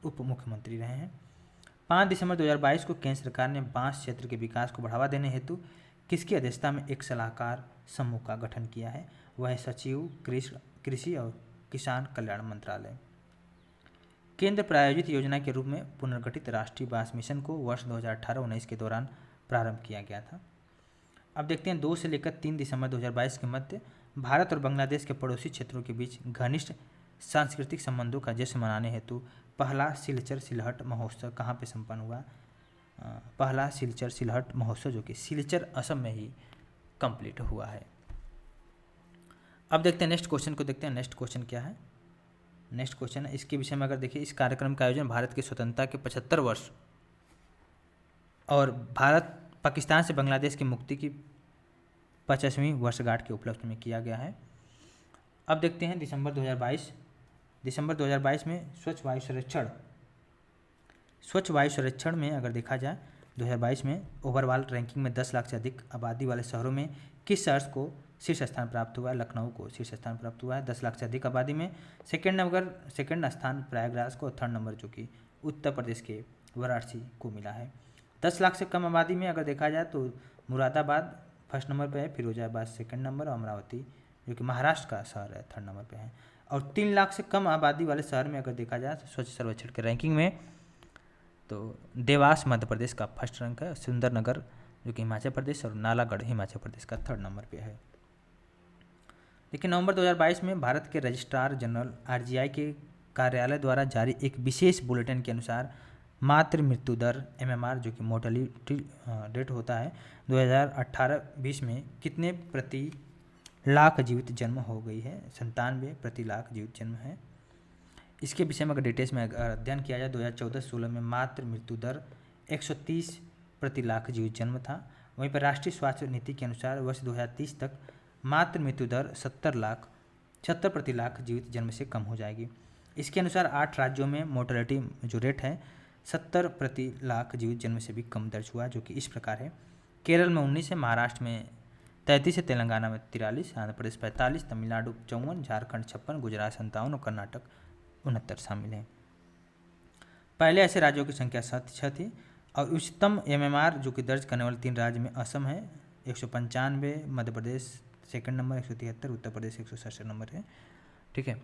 उप मुख्यमंत्री रहे हैं। 5 दिसंबर 2022 को केंद्र सरकार ने बांस क्षेत्र के विकास को बढ़ावा देने हेतु किसकी अध्यक्षता में एक सलाहकार समूह का गठन किया है? वह है सचिव कृषि और किसान कल्याण मंत्रालय। केंद्र प्रायोजित योजना के रूप में पुनर्गठित राष्ट्रीय बांस मिशन को वर्ष 2018-19 के दौरान प्रारंभ किया गया था। अब देखते हैं 2 से लेकर 3 दिसंबर 2022 के मध्य भारत और बांग्लादेश के पड़ोसी क्षेत्रों के बीच घनिष्ठ सांस्कृतिक संबंधों का जश्न मनाने हेतु पहला सिलचर सिलहट महोत्सव कहाँ पे संपन्न हुआ? पहला सिलचर सिलहट महोत्सव जो कि सिलचर असम में ही कंप्लीट हुआ है। अब देखते हैं नेक्स्ट क्वेश्चन को, देखते हैं नेक्स्ट क्वेश्चन क्या है। नेक्स्ट क्वेश्चन है, इसके विषय में अगर देखिए, इस कार्यक्रम का आयोजन भारत की स्वतंत्रता के 75 वर्ष और भारत पाकिस्तान से बांग्लादेश की मुक्ति की 50वीं वर्षगांठ के उपलक्ष्य में किया गया है। अब देखते हैं दिसंबर 2022 में स्वच्छ वायु सर्वेक्षण में अगर देखा जाए 2022 में ओवरऑल रैंकिंग में 10 लाख से अधिक आबादी वाले शहरों में किस शहर को शीर्ष स्थान प्राप्त हुआ है? लखनऊ को शीर्ष स्थान प्राप्त हुआ है 10 लाख से अधिक आबादी में। सेकंड स्थान प्रयागराज को, थर्ड नंबर जो कि उत्तर प्रदेश के वाराणसी को मिला है। 10 लाख से कम आबादी में अगर देखा जाए तो मुरादाबाद फर्स्ट नंबर पे है, फिरोजाबाद सेकंड नंबर और अमरावती जो कि महाराष्ट्र का शहर है थर्ड नंबर पे है। और 3 लाख से कम आबादी वाले शहर में अगर देखा जाए स्वच्छ सर्वेक्षण के रैंकिंग में तो देवास मध्य प्रदेश का फर्स्ट रैंक है, सुंदरनगर जो कि हिमाचल प्रदेश और नालागढ़ हिमाचल प्रदेश का थर्ड नंबर पे है। लेकिन नवंबर 2022 में भारत के रजिस्ट्रार जनरल आरजीआई के कार्यालय द्वारा जारी एक विशेष बुलेटिन के अनुसार मातृ मृत्यु दर एमएमआर जो कि मोर्टेलिटी रेट होता है 2018-20 में कितने प्रति लाख जीवित जन्म हो गई है? 97 प्रति लाख जीवित जन्म है। इसके विषय में अगर डिटेल्स में अध्ययन किया जाए 2014-16 में मातृ मृत्यु दर 130 प्रति लाख जीवित जन्म था। वहीं पर राष्ट्रीय स्वास्थ्य नीति के अनुसार वर्ष 2030 तक मातृ मृत्यु दर 70 प्रति लाख जीवित जन्म से कम हो जाएगी। इसके अनुसार 8 राज्यों में मोर्टेलिटी जो रेट है 70 प्रति लाख जीवित जन्म से भी कम दर्ज हुआ, जो कि इस प्रकार है। केरल में 19 है, महाराष्ट्र में 33 है, तेलंगाना में 43, आंध्र प्रदेश 45, तमिलनाडु 54, झारखंड 56, गुजरात 57 और कर्नाटक 69 शामिल हैं। पहले ऐसे राज्यों की संख्या 6 थी और उच्चतम एमएमआर जो कि दर्ज करने वाले 3 राज्य में असम है 195, Madhya Pradesh second number 173, Uttar Pradesh 167 number है। ठीक है,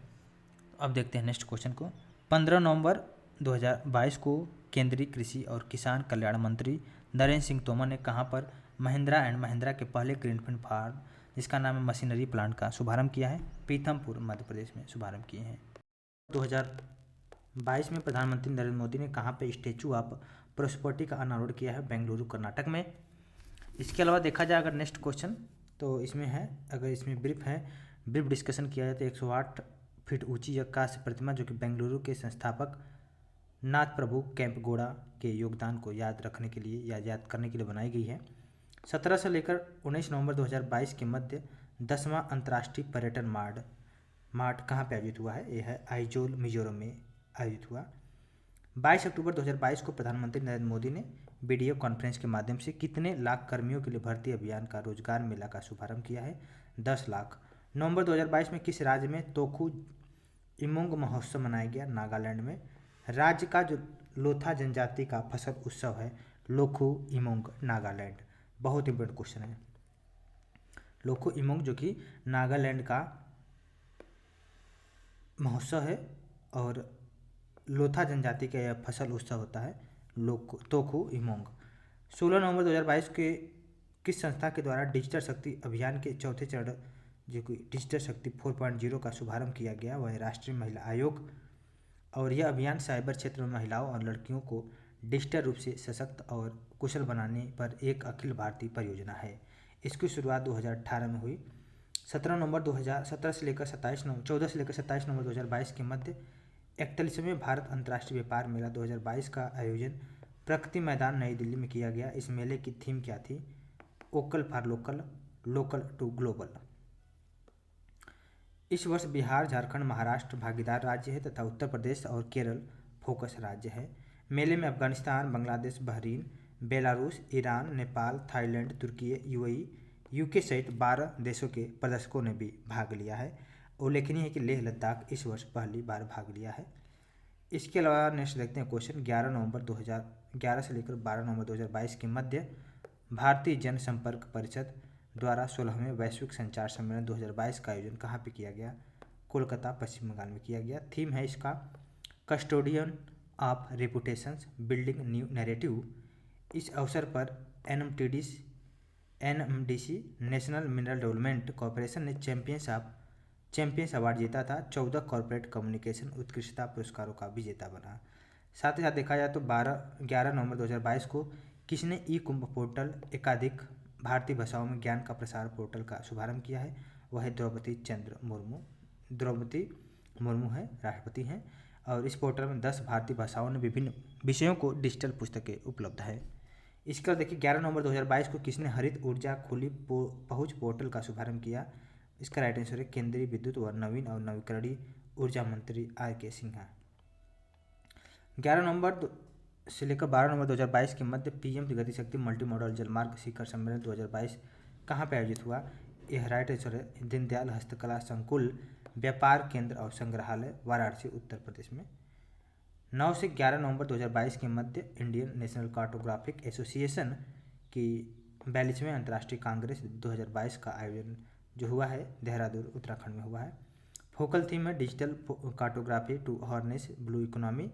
अब देखते हैं नेक्स्ट क्वेश्चन को। 15 नवंबर 2022 को केंद्रीय कृषि और किसान कल्याण मंत्री नरेंद्र सिंह तोमर ने कहां पर महिंद्रा एंड महिंद्रा के पहले ग्रीनफील्ड फार्म जिसका नाम है मशीनरी प्लांट का शुभारंभ किया है? पीथमपुर मध्य प्रदेश में शुभारंभ किए हैं। 2022 में प्रधानमंत्री नरेंद्र मोदी ने कहां पे स्टैचू ऑफ प्रॉस्पेरिटी का अनावरण किया है? बेंगलुरु कर्नाटक में। इसके अलावा देखा जाए अगर नेक्स्ट क्वेश्चन तो इसमें है, अगर इसमें ब्रीफ डिस्कशन किया जाए तो 108 फीट ऊंची कांस्य प्रतिमा जो कि बेंगलुरु के संस्थापक नाथ प्रभु कैंपगौड़ा के योगदान को याद करने के लिए बनाई गई है। 17 से लेकर 19 नवंबर 2022 के मध्य 10वां अंतर्राष्ट्रीय पर्यटन मार्ट कहाँ पे आयोजित हुआ है? यह है आइजोल मिजोरम में आयोजित हुआ। 22 अक्टूबर 2022 को प्रधानमंत्री नरेंद्र मोदी ने वीडियो कॉन्फ्रेंस के माध्यम से कितने लाख कर्मियों के लिए भर्ती अभियान का रोजगार मेला का शुभारंभ किया है? 10 लाख। नवंबर 2022 में किस राज्य में तोखु इमोंग महोत्सव मनाया गया? नागालैंड में। राज्य का जो लोथा जनजाति का फसल उत्सव है लोखु इमोंग, नागालैंड। बहुत इंपॉर्टेंट क्वेश्चन है। लोखु इमोंग जो कि नागालैंड का महोत्सव है और लोथा जनजाति का यह फसल उत्सव होता है तोखु इमोंग। 16 नवंबर 2022 के किस संस्था के द्वारा डिजिटल शक्ति अभियान के चौथे चरण जो कि डिजिटल शक्ति 4.0 का शुभारंभ किया गया? वह राष्ट्रीय महिला आयोग। और यह अभियान साइबर क्षेत्र में महिलाओं और लड़कियों को डिजिटल रूप से सशक्त और कुशल बनाने पर एक अखिल भारतीय परियोजना है। इसकी शुरुआत 2018 में हुई। 14 से लेकर 27 नवंबर 2022 के मध्य 41वें भारत अंतर्राष्ट्रीय व्यापार मेला 2022 का आयोजन प्रगति मैदान नई दिल्ली में किया गया। इस मेले की थीम क्या थी? Vocal for local, local to global. इस वर्ष बिहार, झारखंड, महाराष्ट्र भागीदार राज्य है तथा उत्तर प्रदेश और केरल फोकस राज्य है। मेले में Afghanistan, Bangladesh, Bahrain, Belarus, Iran, Nepal, Thailand, तुर्की, यूएई, यूके सहित 12 देशों के प्रदर्शकों ने भी भाग लिया है। उल्लेखनीय है कि लेह लद्दाख इस वर्ष पहली बार भाग लिया है। इसके अलावा नेक्स्ट देखते हैं क्वेश्चन। 11 से लेकर 12 नवंबर 2022 के मध्य भारतीय जनसंपर्क परिषद द्वारा 16वें वैश्विक संचार सम्मेलन 2022 का आयोजन कहाँ पे किया गया? कोलकाता, पश्चिम बंगाल में किया गया। थीम है इसका custodian of reputations, building new narrative. इस अवसर पर NMDC National Mineral Development Corporation ने चैंपियंस अवार्ड जीता था। 14 कॉर्पोरेट कम्युनिकेशन उत्कृष्टता पुरस्कारों का विजेता बना। साथ ही साथ देखा जाए तो 11 नवंबर 2022 को किसने ई कुंभ पोर्टल एकाधिक भारतीय भाषाओं में ज्ञान का प्रसार पोर्टल का शुभारंभ किया है? वह है द्रौपदी मुर्मू है, राष्ट्रपति हैं। और इस पोर्टल में 10 भारतीय भाषाओं में विभिन्न विषयों को डिजिटल पुस्तकें उपलब्ध है। इसका देखिए 11 नवंबर 2022 को किसने हरित ऊर्जा खुली पहुंच पोर्टल का शुभारंभ किया? इसका राइट आंसर है केंद्रीय विद्युत व नवीन और नवीकरणीय ऊर्जा मंत्री R.K. सिन्हा। 11 नवंबर से लेकर 12 नवंबर 2022 के मध्य PM गति शक्ति मल्टी मॉडल जलमार्ग शिखर सम्मेलन 2022 कहाँ पर आयोजित हुआ? यह राइट आंसर है दीनदयाल हस्तकला संकुल व्यापार केंद्र और संग्रहालय, वाराणसी, उत्तर प्रदेश में। 9 से 11 नवंबर 2022 के मध्य इंडियन नेशनल कार्टोग्राफिक एसोसिएशन की 42वें अंतर्राष्ट्रीय कांग्रेस 2022 का आयोजन जो हुआ है देहरादून, उत्तराखंड में हुआ है। फोकल थीम है digital cartography to harness blue economy.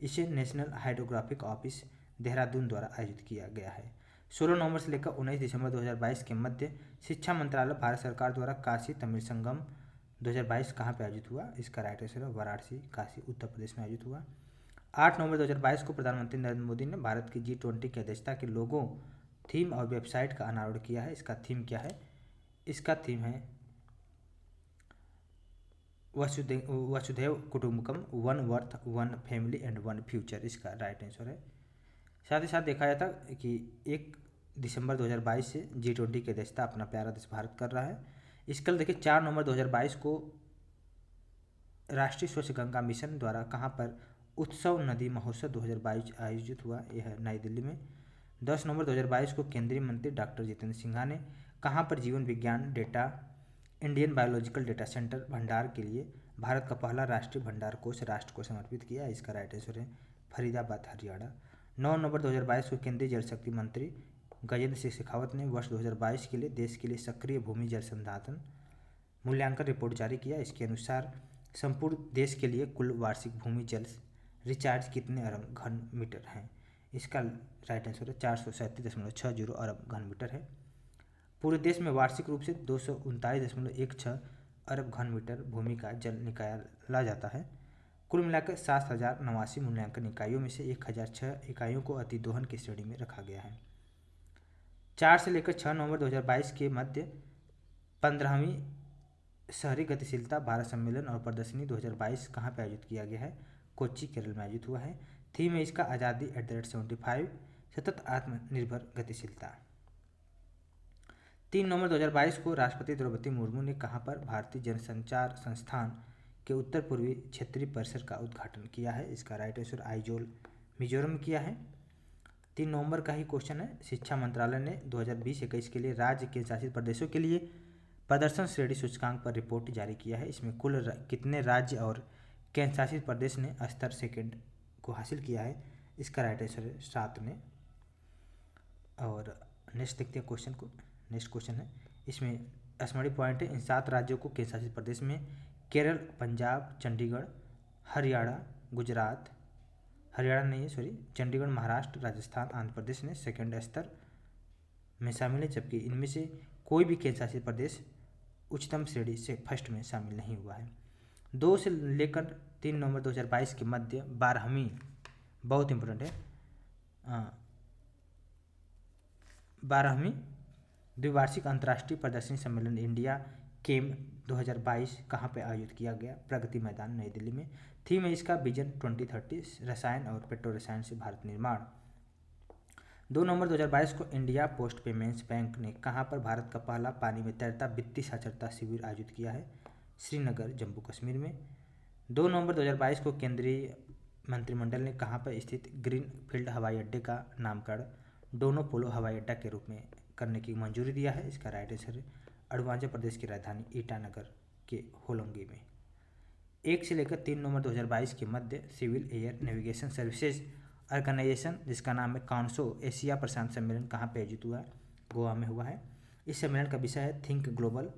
इसे नेशनल हाइड्रोग्राफिक ऑफिस देहरादून द्वारा आयोजित किया गया है। 16 नवंबर से लेकर 19 दिसंबर 2022 के मध्य शिक्षा मंत्रालय भारत सरकार द्वारा काशी तमिल संगम 2022 कहाँ पर आयोजित हुआ? इसका राइट आंसर है वाराणसी, काशी, उत्तर प्रदेश में आयोजित हुआ। 8 नवंबर 2022 को प्रधानमंत्री नरेंद्र मोदी ने भारत की G20 की अध्यक्षता के लोगो, थीम और वेबसाइट का अनावरण किया है। इसका थीम क्या है? इसका थीम है Vasudhaiva Kutumbakam, one earth, one family and one future. इसका राइट आंसर है। साथ ही साथ देखा जाता कि 1 दिसंबर 2022 से G20 की अध्यक्षता अपना प्यारा देश भारत कर रहा है। इसके लिए देखिए 4 नवंबर 2022 को राष्ट्रीय स्वच्छ गंगा मिशन द्वारा कहाँ पर उत्सव नदी महोत्सव 2022 आयोजित हुआ? यह है नई दिल्ली में। 10 नवंबर 2022 को केंद्रीय मंत्री डॉक्टर जितेंद्र सिन्हा ने कहाँ पर जीवन विज्ञान data Indian biological data centre भंडार के लिए भारत का पहला राष्ट्रीय भंडार कोष राष्ट्र को समर्पित किया? इसका राइट आंसर है फरीदाबाद, हरियाणा। 9 नवंबर 2022 को केंद्रीय जल शक्ति मंत्री गजेंद्र सिंह शेखावत ने वर्ष 2022 के लिए देश के लिए सक्रिय भूमि जल संसाधन मूल्यांकन रिपोर्ट जारी किया। इसके अनुसार संपूर्ण देश के लिए कुल वार्षिक भूमि जल रिचार्ज कितने अरब घन मीटर हैं? इसका राइट आंसर है 437.60 अरब घन मीटर है। पूरे देश में वार्षिक रूप से 239.16 अरब घन मीटर भूमि का जल निकाला जाता है। कुल मिलाकर 7089 मूल्यांकन इकाइयों में से 1006 इकाइयों को अति दोहन की श्रेणी में रखा गया है। 4 से लेकर 6 नवंबर 2022 के मध्य 15वीं शहरी गतिशीलता भारत सम्मेलन और प्रदर्शनी 2022 कहाँ पर आयोजित किया गया है? कोच्चि, केरल में आयोजित हुआ है। थीम है इसका आज़ादी @75 सतत आत्मनिर्भर गतिशीलता। 3 नवंबर 2022 को राष्ट्रपति द्रौपदी मुर्मू ने कहाँ पर भारतीय जनसंचार संस्थान के उत्तर पूर्वी क्षेत्रीय परिसर का उद्घाटन किया है? इसका राइट आंसर आइजोल, मिजोरम में किया है। 3 नवंबर का ही क्वेश्चन है। शिक्षा मंत्रालय ने 2020-21 के लिए राज्य केंद्र शासित प्रदेशों के लिए प्रदर्शन श्रेणी सूचकांक पर रिपोर्ट जारी किया है। इसमें कुल कितने राज्य और केंद्र शासित प्रदेश ने स्तर सेकंड को हासिल किया है? इसका राइट आंसर है 7 ने। और नेक्स्ट देखते हैं क्वेश्चन को। नेक्स्ट क्वेश्चन है, इसमें स्मरणीय पॉइंट है। इन 7 राज्यों को केंद्र शासित प्रदेश में केरल, पंजाब, चंडीगढ़, हरियाणा, गुजरात, हरियाणा नहीं है सॉरी, चंडीगढ़, महाराष्ट्र, राजस्थान, आंध्र प्रदेश ने सेकंड स्तर में शामिल है, जबकि इनमें से कोई भी केंद्र शासित प्रदेश उच्चतम श्रेणी से फर्स्ट में शामिल नहीं हुआ है। 2 से लेकर 3 नवंबर 2022 के मध्य 12वीं, बहुत इंपॉर्टेंट है, 12वीं द्विवार्षिक अंतर्राष्ट्रीय प्रदर्शनी सम्मेलन इंडिया केम 2022 कहाँ पे आयोजित किया गया? प्रगति मैदान, नई दिल्ली में। थीम है इसका विजन 2030 रसायन और पेट्रो रसायन से भारत निर्माण। 2 नवंबर 2022 को इंडिया पोस्ट पेमेंट्स बैंक ने कहाँ पर भारत का पहला पानी में तैरता वित्तीय साक्षरता शिविर आयोजित किया है? श्रीनगर, जम्मू कश्मीर में। 2 नवंबर 2022 को केंद्रीय मंत्रिमंडल ने कहाँ पर स्थित ग्रीन फील्ड हवाई अड्डे का नामकरण डोनो पोलो हवाई अड्डा के रूप में करने की मंजूरी दिया है? इसका राइट आंसर है अरुणाचल प्रदेश की राजधानी ईटानगर के होलोंगी में। 1 से लेकर 3 नवंबर 2022 के मध्य civil air navigation services organisation, जिसका नाम है काउंसो, एशिया प्रशांत सम्मेलन कहाँ पे आयोजित हुआ? गोवा में हुआ है। इस सम्मेलन का विषय है think global,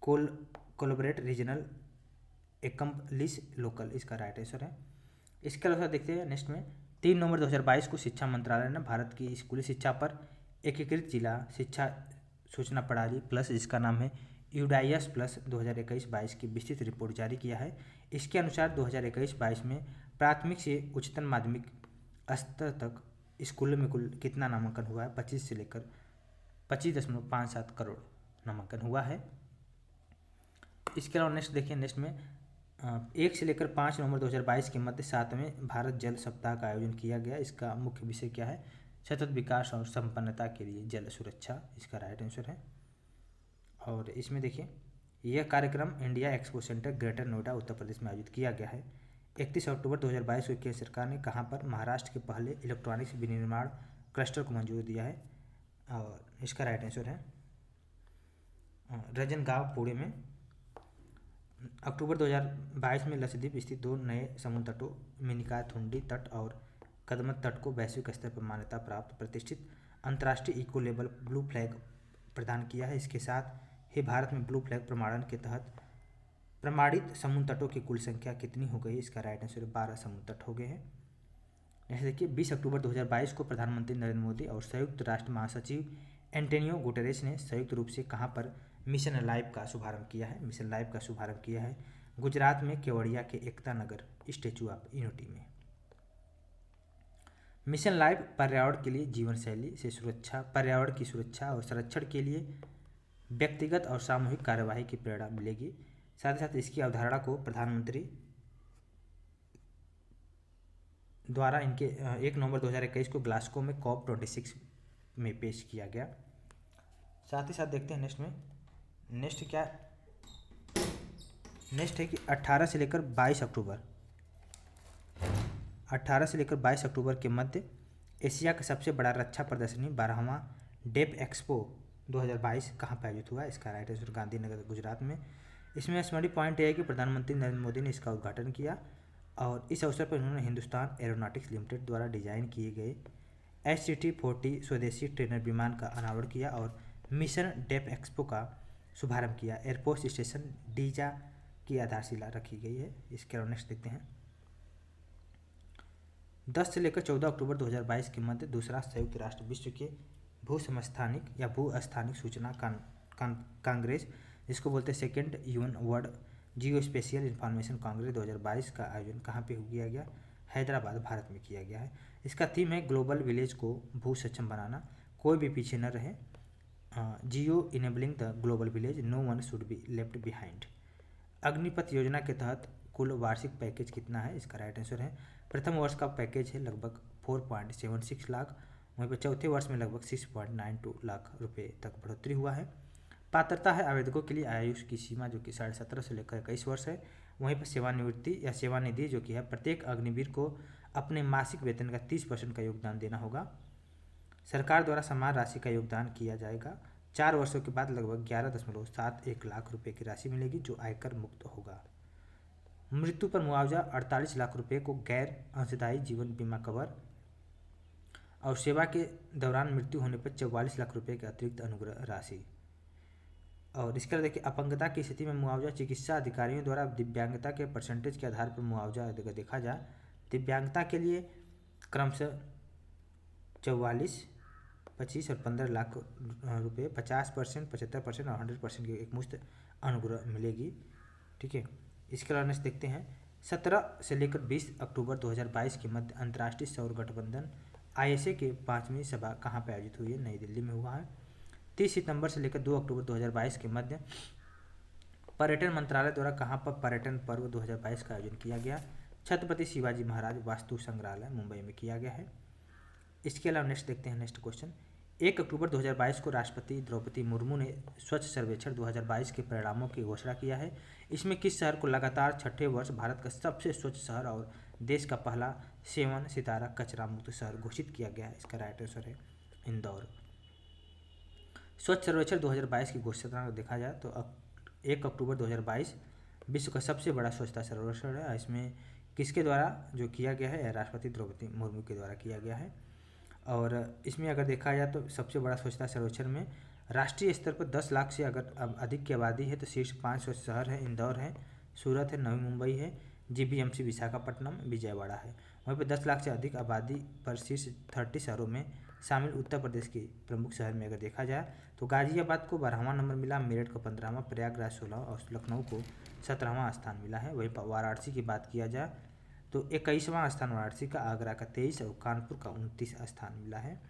collaborate regional, accomplish local. इसका राइट आंसर है। इसके अलावा देखते हैं नेक्स्ट में 3 नवंबर 2022 को शिक्षा मंत्रालय ने भारत की स्कूली शिक्षा पर एकीकृत जिला शिक्षा सूचना प्रणाली प्लस, जिसका नाम है यूडाइस प्लस 2021-22 की विस्तृत रिपोर्ट जारी किया है। इसके अनुसार 2021-22 में प्राथमिक से उच्चतर माध्यमिक स्तर तक स्कूलों में कुल कितना नामांकन हुआ है? 25 से लेकर 25.57 करोड़ नामांकन हुआ है। इसके अलावा नेक्स्ट देखिए, नेक्स्ट में 1 से लेकर 5 नवंबर 2022 के मध्य 7वें भारत जल सप्ताह का आयोजन किया गया। इसका मुख्य विषय क्या है? सतत विकास और संपन्नता के लिए जल सुरक्षा, इसका राइट आंसर है। और इसमें देखिए, यह कार्यक्रम India Expo Centre Greater Noida Uttar Pradesh में आयोजित किया गया है। 31 अक्टूबर 2022 को केंद्र सरकार ने कहाँ पर महाराष्ट्र के पहले इलेक्ट्रॉनिक्स विनिर्माण क्लस्टर को मंजूरी दिया है? और इसका राइट आंसर है रजनगांव, पुणे में। अक्टूबर 2022 में लक्षद्वीप स्थित 2 नए समुद्र तटों मिनिकॉय-थुंडी तट और कदमत तट को वैश्विक स्तर पर मान्यता प्राप्त प्रतिष्ठित अंतर्राष्ट्रीय इको लेबल ब्लू फ्लैग प्रदान किया है। इसके साथ ही भारत में ब्लू फ्लैग प्रमाणन के तहत प्रमाणित समुद्र तटों की कुल संख्या कितनी हो गई? इसका राइट आंसर 12 समुद्र तट हो गए हैं। जैसे देखिए, 20 अक्टूबर 2022 को प्रधानमंत्री नरेंद्र मोदी और संयुक्त राष्ट्र महासचिव एंटोनियो गुटेरेस ने संयुक्त रूप से कहाँ पर मिशन लाइफ का शुभारंभ किया है? मिशन लाइफ का शुभारंभ किया है गुजरात में केवड़िया के Ekta Nagar statue of unity में। मिशन लाइफ पर्यावरण के लिए जीवन शैली से सुरक्षा, पर्यावरण की सुरक्षा और संरक्षण के लिए व्यक्तिगत और सामूहिक कार्यवाही की प्रेरणा मिलेगी। साथ ही साथ इसकी अवधारणा को प्रधानमंत्री द्वारा इनके 1 नवंबर 2021 को ग्लासगो में COP26 में पेश किया गया। साथ ही साथ देखते हैं नेक्स्ट में, नेक्स्ट है कि 18 से लेकर 22 अक्टूबर के मध्य एशिया का सबसे बड़ा रक्षा प्रदर्शनी 12वां डेप एक्सपो 2022 कहाँ पर आयोजित हुआ? इसका राइट आंसर गांधीनगर, गुजरात में। इसमें स्मरणीय पॉइंट यह है कि प्रधानमंत्री नरेंद्र मोदी ने इसका उद्घाटन किया और इस अवसर पर उन्होंने हिंदुस्तान एरोनॉटिक्स लिमिटेड द्वारा डिजाइन किए गए HCT-40 स्वदेशी ट्रेनर विमान का अनावरण किया और मिशन डेप एक्सपो का शुभारंभ किया। एयरफोर्स स्टेशन डीजा की आधारशिला रखी गई है। इसके अलावा नेक्स्ट देखते हैं, 10 से लेकर 14 अक्टूबर 2022 के मध्य दूसरा संयुक्त राष्ट्र विश्व के भूसमस्थानिक या भूस्थानिक सूचना कांग्रेस, जिसको बोलते हैं सेकेंड यूएन वर्ल्ड जियो स्पेशियल इंफॉर्मेशन कांग्रेस 2022 का आयोजन कहाँ पे किया गया? हैदराबाद, भारत में किया गया है। इसका थीम है ग्लोबल विलेज को भू सक्षम बनाना, कोई भी पीछे न रहे, Jio enabling the global village, no one should be left behind. Agnipath योजना के तहत कुल वार्षिक पैकेज कितना है? इसका राइट आंसर है प्रथम वर्ष का पैकेज है लगभग 4.76 लाख, वहीं पर चौथे वर्ष में लगभग 6.92 लाख रुपए तक बढ़ोतरी हुआ है। पात्रता है आवेदकों के लिए आयु की सीमा जो कि 17.5 से लेकर 21 वर्ष है। वहीं पर सेवानिवृत्ति या सेवानिधि जो कि है प्रत्येक अग्निवीर को अपने मासिक वेतन का 30% का योगदान देना होगा। सरकार द्वारा समान राशि का योगदान किया जाएगा। 4 वर्षों के बाद लगभग 11.71 लाख रुपए की राशि मिलेगी जो आयकर मुक्त होगा। मृत्यु पर मुआवजा 48 लाख रुपए को गैर अंशदायी जीवन बीमा कवर और सेवा के दौरान मृत्यु होने पर 44 लाख रुपए के अतिरिक्त अनुग्रह राशि। और इसके अलावा देखिए, अपंगता की स्थिति में मुआवजा चिकित्सा अधिकारियों द्वारा दिव्यांगता के परसेंटेज के आधार पर मुआवजा अगर देखा जाए, दिव्यांगता के लिए क्रमशः 44, 25 और 15 लाख रुपये 50%, 75% और 100% की एक मुश्त अनुग्रह मिलेगी। ठीक है, इसके अलावा नेक्स्ट देखते हैं, 17 से लेकर 20 अक्टूबर 2022 के मध्य अंतर्राष्ट्रीय सौर गठबंधन ISA के 5वीं सभा कहाँ पर आयोजित हुई है? नई दिल्ली में हुआ है। 30 सितंबर से लेकर 2 अक्टूबर 2022 के मध्य पर्यटन मंत्रालय द्वारा कहाँ पर पर्यटन पर्व 2022 का आयोजन किया गया? छत्रपति शिवाजी महाराज वास्तु संग्रहालय, मुंबई में किया गया है। इसके अलावा नेक्स्ट देखते हैं, नेक्स्ट क्वेश्चन, 1 अक्टूबर 2022 को राष्ट्रपति द्रौपदी मुर्मू ने स्वच्छ सर्वेक्षण 2022 के परिणामों की घोषणा किया है। इसमें किस शहर को लगातार छठे वर्ष भारत का सबसे स्वच्छ शहर और देश का पहला 7 सितारा कचरा मुक्त शहर घोषित किया गया है? इसका राइट आंसर है इंदौर। स्वच्छ सर्वेक्षण 2022 की घोषणा देखा जाए तो 1 अक्टूबर 2022 विश्व का सबसे बड़ा स्वच्छता सर्वेक्षण है। इसमें किसके द्वारा जो किया गया है? राष्ट्रपति द्रौपदी मुर्मू के द्वारा किया गया है। और इसमें अगर देखा जाए तो सबसे बड़ा स्वच्छता सर्वेक्षण में राष्ट्रीय स्तर पर 10 लाख से अगर अधिक की आबादी है तो शीर्ष 5 स्वच्छ शहर है इंदौर है, सूरत है, नवी मुंबई है, GBMC विशाखापट्टनम, विजयवाड़ा है। वहीं पर 10 लाख से अधिक आबादी पर शीर्ष 30 शहरों में शामिल उत्तर प्रदेश के प्रमुख शहर में अगर देखा जाए तो गाजियाबाद को 12वां नंबर मिला, मेरठ को 15वां, प्रयागराज 16वां और लखनऊ को 17वां स्थान मिला है। वहीं पर वाराणसी की बात किया जाए तो 21वां स्थान वाराणसी का, आगरा का 23 और कानपुर का 29 स्थान मिला है।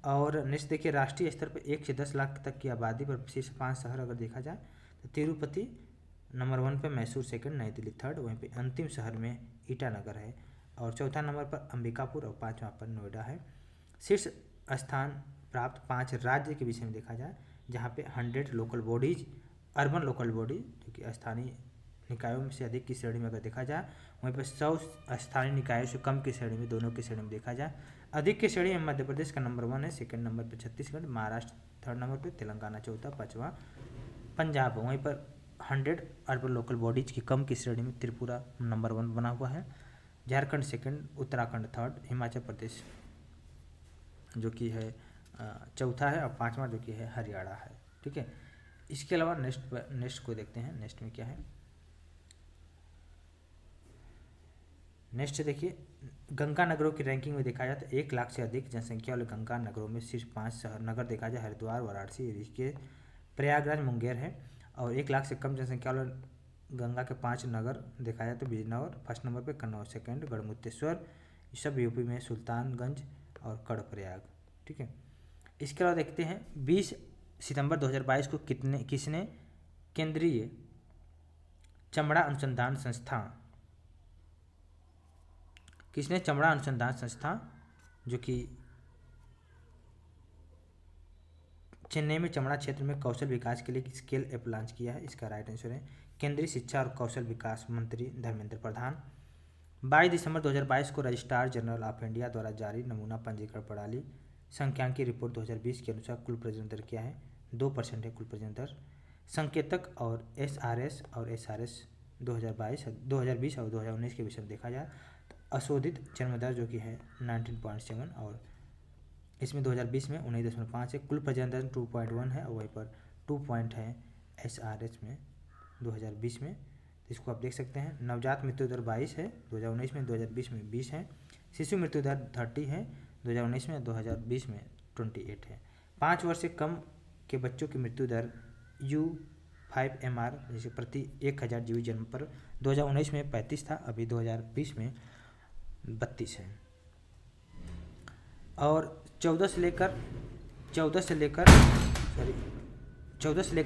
और नेक्स्ट देखिए, राष्ट्रीय स्तर पर 1 से 10 लाख तक की आबादी पर शीर्ष 5 शहर अगर देखा जाए तो तिरुपति, नंबर 1 पे मैसूर सेकंड, नई दिल्ली थर्ड, वहीं पे अंतिम शहर में ईटानगर है और चौथा नंबर पर अंबिकापुर और पाँचवा पर नोएडा है। शीर्ष स्थान प्राप्त 5 राज्य के विषय में देखा जाए, जहाँ पे 100 local bodies, urban local body जो कि स्थानीय निकायों में से अधिक की श्रेणी में अगर देखा जाए, वहीं पर 100 स्थानीय निकायों से कम की श्रेणी में, दोनों की श्रेणी में देखा जाए, अधिक की श्रेणी में मध्य प्रदेश का नंबर 1 है, सेकंड नंबर पर छत्तीसगढ़, महाराष्ट्र थर्ड नंबर पर, तेलंगाना चौथा, पाँचवा पंजाब। वहीं पर 100 अर्बन लोकल बॉडीज की कम की श्रेणी में त्रिपुरा नंबर 1 बना हुआ है, झारखंड सेकंड, उत्तराखंड थर्ड, हिमाचल प्रदेश जो कि है चौथा है और पाँचवा जो कि है हरियाणा है। ठीक है, इसके अलावा नेक्स्ट को देखते हैं। नेक्स्ट में क्या है, नेक्स्ट देखिए, गंगा नगरों की रैंकिंग में देखा जाए तो 1 लाख से अधिक जनसंख्या वाले गंगा नगरों में सिर्फ 5 शहर नगर देखा जाए, हरिद्वार, वाराणसी, ऋषिकेश, प्रयागराज, मुंगेर है। और 1 लाख से कम जनसंख्या वाले गंगा के 5 नगर देखा जाए तो बिजनौर फर्स्ट नंबर पे, कन्नौज सेकंड, गढ़मुक्तेश्वर, ये सब यूपी में, सुल्तानगंज और कर्णप्रयाग। ठीक है, इसके अलावा देखते हैं 20 सितंबर 2022 को किसने केंद्रीय चमड़ा अनुसंधान संस्था जो कि चेन्नई में चमड़ा क्षेत्र में कौशल विकास के लिए स्केल ऐप लॉन्च किया है। इसका राइट आंसर है केंद्रीय शिक्षा और कौशल विकास मंत्री धर्मेंद्र प्रधान। 22 दिसंबर 2022 को रजिस्ट्रार जनरल ऑफ इंडिया द्वारा जारी नमूना पंजीकरण प्रणाली सांख्यिकी रिपोर्ट 2020 के अनुसार कुल प्रजनन दर क्या है, 2% है कुल प्रजनन दर। संकेतक और SRS 2020 और 2019 के विषय में देखा जाए तो अशोधित जन्म दर जो कि है 19.7 और इसमें 2020 में 19.5 है, कुल प्रजनन दर 2.1 है और वहीं पर 2 पॉइंट है SRS में 2020 में। इसको आप देख सकते हैं। नवजात मृत्यु दर 22 है 2019 में, 2020 में 20 है। शिशु मृत्यु दर 30 है 2019 में, 2020 में 28 है। 5 वर्ष से कम के बच्चों की मृत्यु दर U5MR जैसे प्रति 1000 जीवित जन्म पर 2019 में 35 था, अभी 2020 में 32 है। और 14 से लेकर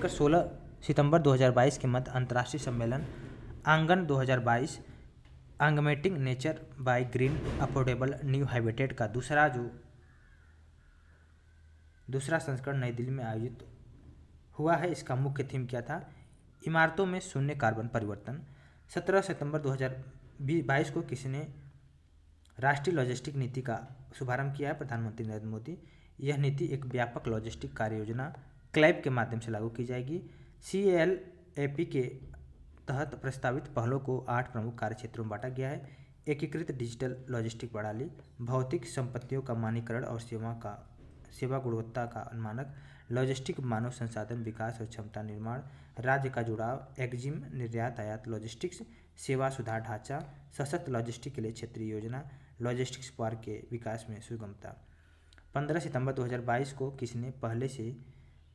16 सितंबर 2022 के मध्य अंतर्राष्ट्रीय सम्मेलन ANGAN 2022 augmenting nature by green affordable new habitat का दूसरा संस्करण नई दिल्ली में आयोजित हुआ है। इसका मुख्य थीम क्या था, इमारतों में शून्य कार्बन परिवर्तन। 17 सितंबर 2022 को किसने राष्ट्रीय लॉजिस्टिक नीति का शुभारंभ किया है, प्रधानमंत्री नरेंद्र मोदी। यह नीति एक व्यापक लॉजिस्टिक कार्य योजना क्लैब के माध्यम से लागू की जाएगी। CLAP के तहत प्रस्तावित पहलों को 8 प्रमुख कार्य क्षेत्रों में बांटा गया है। एकीकृत डिजिटल लॉजिस्टिक प्रणाली, भौतिक संपत्तियों का मानकीकरण और सेवा गुणवत्ता का मानक, लॉजिस्टिक मानव संसाधन विकास और क्षमता निर्माण, राज्य का जुड़ाव, एक्जिम, निर्यात आयात लॉजिस्टिक्स, सेवा सुधार ढांचा, सशक्त लॉजिस्टिक के लिए क्षेत्रीय योजना, लॉजिस्टिक्स पार्क के विकास में सुगमता। 15 सितंबर 2022 को किसने पहले से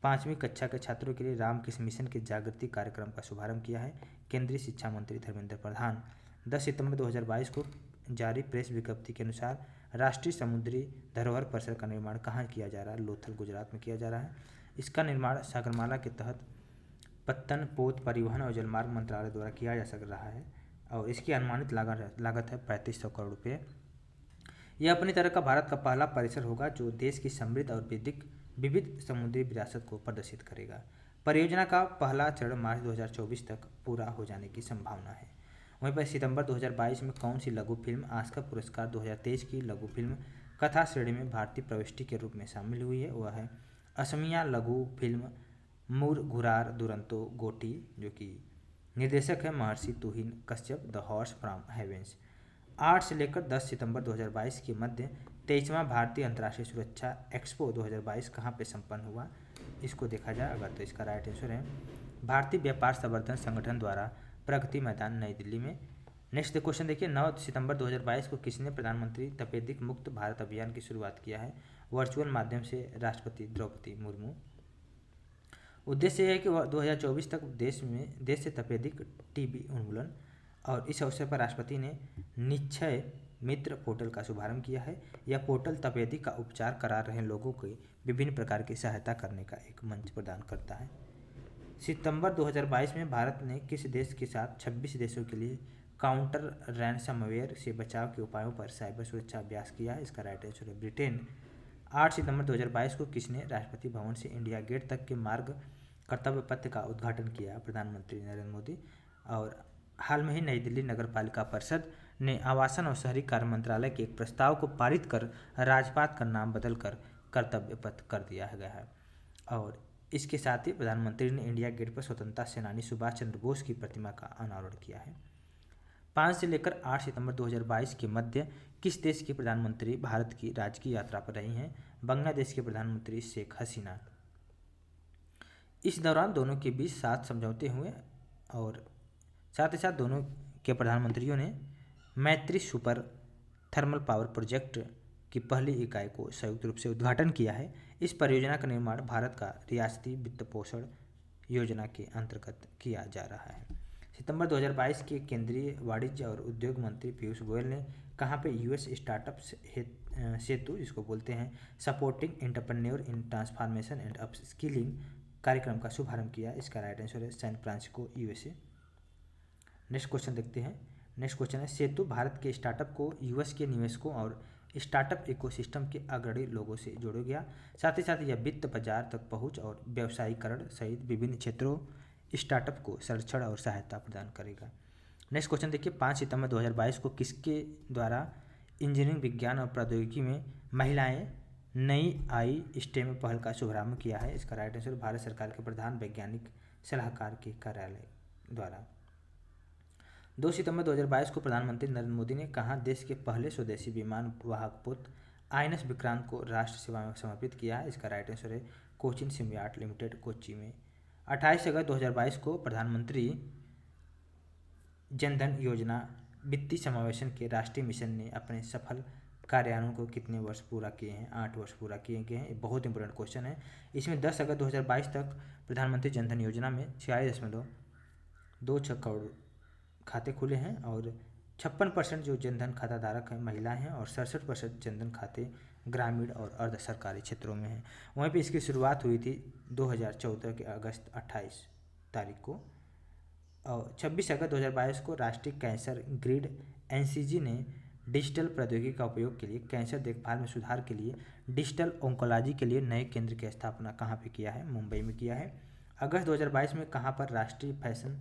5वीं कक्षा के छात्रों के लिए रामकृष्ण मिशन के जागृति कार्यक्रम का शुभारंभ किया है, केंद्रीय शिक्षा मंत्री धर्मेंद्र प्रधान। 10 सितंबर 2022 को जारी प्रेस विज्ञप्ति के अनुसार राष्ट्रीय समुद्री धरोहर परिसर का निर्माण कहाँ किया जा रहा है, लोथल गुजरात में किया जा रहा है। इसका निर्माण सागरमाला के तहत पत्तन, पोत, परिवहन और जलमार्ग मंत्रालय द्वारा किया जा सक रहा है और इसकी अनुमानित लागत है 3500 करोड़ रुपये। यह अपनी तरह का भारत का पहला परिसर होगा जो देश की समृद्ध और विविध समुद्री विरासत को प्रदर्शित करेगा। परियोजना का पहला चरण मार्च 2024 तक पूरा हो जाने की संभावना है। वहीं पर सितंबर 2022 में कौन सी लघु फिल्म ऑस्कर पुरस्कार 2023 की लघु फिल्म कथा श्रेणी में भारतीय प्रविष्टि के रूप में शामिल हुई है, वह है असमिया लघु फिल्म मुरघुरार दुरंतो गोटी, जो कि निर्देशक है Maharshi Tuhin Kashyap, the horse from heavens. 8 से लेकर 10 सितंबर 2022 के मध्य 23वां भारतीय अंतर्राष्ट्रीय सुरक्षा एक्सपो 2022 कहाँ पे संपन्न हुआ, इसको देखा जाए अगर तो इसका राइट आंसर है भारतीय व्यापार संवर्धन संगठन द्वारा प्रगति मैदान नई दिल्ली में। नेक्स्ट क्वेश्चन देखिए, 9 सितंबर 2022 को किसने प्रधानमंत्री तपेदिक मुक्त भारत अभियान की शुरुआत किया है, वर्चुअल माध्यम से राष्ट्रपति द्रौपदी मुर्मू। उद्देश्य है कि 2024 तक देश से तपेदिक टीबी उन्मूलन, और इस अवसर पर राष्ट्रपति ने निश्चय मित्र पोर्टल का शुभारंभ किया है। यह पोर्टल तपेदिक का उपचार करा रहे लोगों को विभिन्न प्रकार की सहायता करने का एक मंच प्रदान करता है। सितंबर 2022 में भारत ने किस देश के साथ 26 देशों के लिए काउंटर रैनसमवेयर से बचाव के उपायों पर साइबर सुरक्षा अभ्यास किया है? इसका राइट आंसर है ब्रिटेन। 8 सितंबर 2022 को किसने राष्ट्रपति भवन से इंडिया गेट तक के मार्ग कर्तव्य पथ का उद्घाटन किया? प्रधानमंत्री नरेंद्र मोदी। और हाल में ही नई दिल्ली नगर पालिका परिषद ने आवासन और शहरी कार्य मंत्रालय के एक प्रस्ताव को पारित कर राजपाथ का नाम बदलकर कर्तव्य पथ कर दिया गया है। और इसके साथ ही प्रधानमंत्री ने इंडिया गेट पर स्वतंत्रता सेनानी सुभाष चंद्र बोस की प्रतिमा का अनावरण किया है। 5 से लेकर 8 सितंबर 2022 के मध्य किस देश के प्रधानमंत्री भारत की राजकीय यात्रा पर रही हैं? बांग्लादेश के प्रधानमंत्री शेख हसीना। इस दौरान दोनों के बीच 7 समझौते हुए और साथ ही साथ दोनों के प्रधानमंत्रियों ने मैत्री सुपर थर्मल पावर प्रोजेक्ट की पहली इकाई को संयुक्त रूप से उद्घाटन किया है। इस परियोजना का निर्माण भारत का रियासती वित्त पोषण योजना के अंतर्गत किया जा रहा है। सितंबर 2022 के केंद्रीय वाणिज्य और उद्योग मंत्री पीयूष गोयल ने कहाँ पे यूएस स्टार्टअप सेतु, जिसको बोलते हैं supporting entrepreneur in transformation and upskilling कार्यक्रम का शुभारंभ किया? इसका राइट आंसर है San Francisco, USA. Next question देखते हैं। नेक्स्ट क्वेश्चन है सेतु भारत के स्टार्टअप को यूएस के निवेशकों और स्टार्टअप इकोसिस्टम के अग्रणी लोगों से जोड़ा गया। साथ ही साथ यह वित्त बाजार तक पहुंच और व्यवसायीकरण सहित विभिन्न क्षेत्रों स्टार्टअप को संरक्षण और सहायता प्रदान करेगा। नेक्स्ट क्वेश्चन देखिए। 5 सितंबर 2022 को किसके द्वारा इंजीनियरिंग विज्ञान और प्रौद्योगिकी में महिलाएं नई आई स्टेम पहल का शुभारंभ किया है? इसका राइट आंसर भारत सरकार के प्रधान वैज्ञानिक सलाहकार के कार्यालय द्वारा। 2 सितंबर 2022 को प्रधानमंत्री नरेंद्र मोदी ने कहाँ देश के पहले स्वदेशी विमान वाहक पुत्र आईएनएस विक्रांत को राष्ट्र सेवा में समर्पित किया है? इसका राइट आंसर है कोचिन शिपयार्ड लिमिटेड, कोच्चि में। 28 अगस्त 2022 को प्रधानमंत्री जनधन योजना वित्तीय समावेशन के राष्ट्रीय मिशन ने अपने सफल कार्यान्वयन को कितने वर्ष पूरा किए हैं? 8 वर्ष पूरा किए गए हैं। ये बहुत इंपॉर्टेंट क्वेश्चन है। इसमें 10 अगस्त 2022 तक प्रधानमंत्री जनधन योजना में 46.26 करोड़ खाते खुले हैं और 56% जो जनधन खाता धारक हैं महिलाएं हैं और 67% जनधन खाते ग्रामीण और अर्ध सरकारी क्षेत्रों में हैं। वहीं पे इसकी शुरुआत हुई थी 2014 के अगस्त 28 तारीख को। और 26 अगस्त 2022 को राष्ट्रीय कैंसर ग्रिड एनसीजी ने डिजिटल प्रौद्योगिकी का उपयोग के लिए कैंसर देखभाल में सुधार के लिए डिजिटल ओंकोलॉजी के लिए नए केंद्र की स्थापना कहाँ पे किया है? मुंबई में किया है। अगस्त 2022 में कहाँ पर राष्ट्रीय फैशन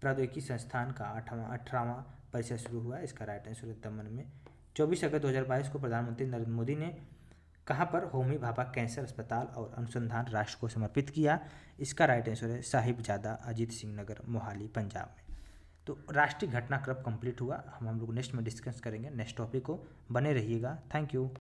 प्रौद्योगिकी संस्थान का 18वां परिसर शुरू हुआ? इसका राइट आंसर है दमन में। 24 अगस्त 2022 को प्रधानमंत्री नरेंद्र मोदी ने कहाँ पर होमी भाभा कैंसर अस्पताल और अनुसंधान राष्ट्र को समर्पित किया? इसका राइट आंसर है साहिबजादा अजीत सिंह नगर, मोहाली, पंजाब में। तो राष्ट्रीय घटनाक्रम कंप्लीट हुआ। हम लोग नेक्स्ट में डिस्कस करेंगे नेक्स्ट टॉपिक को। बने रहिएगा। Thank you.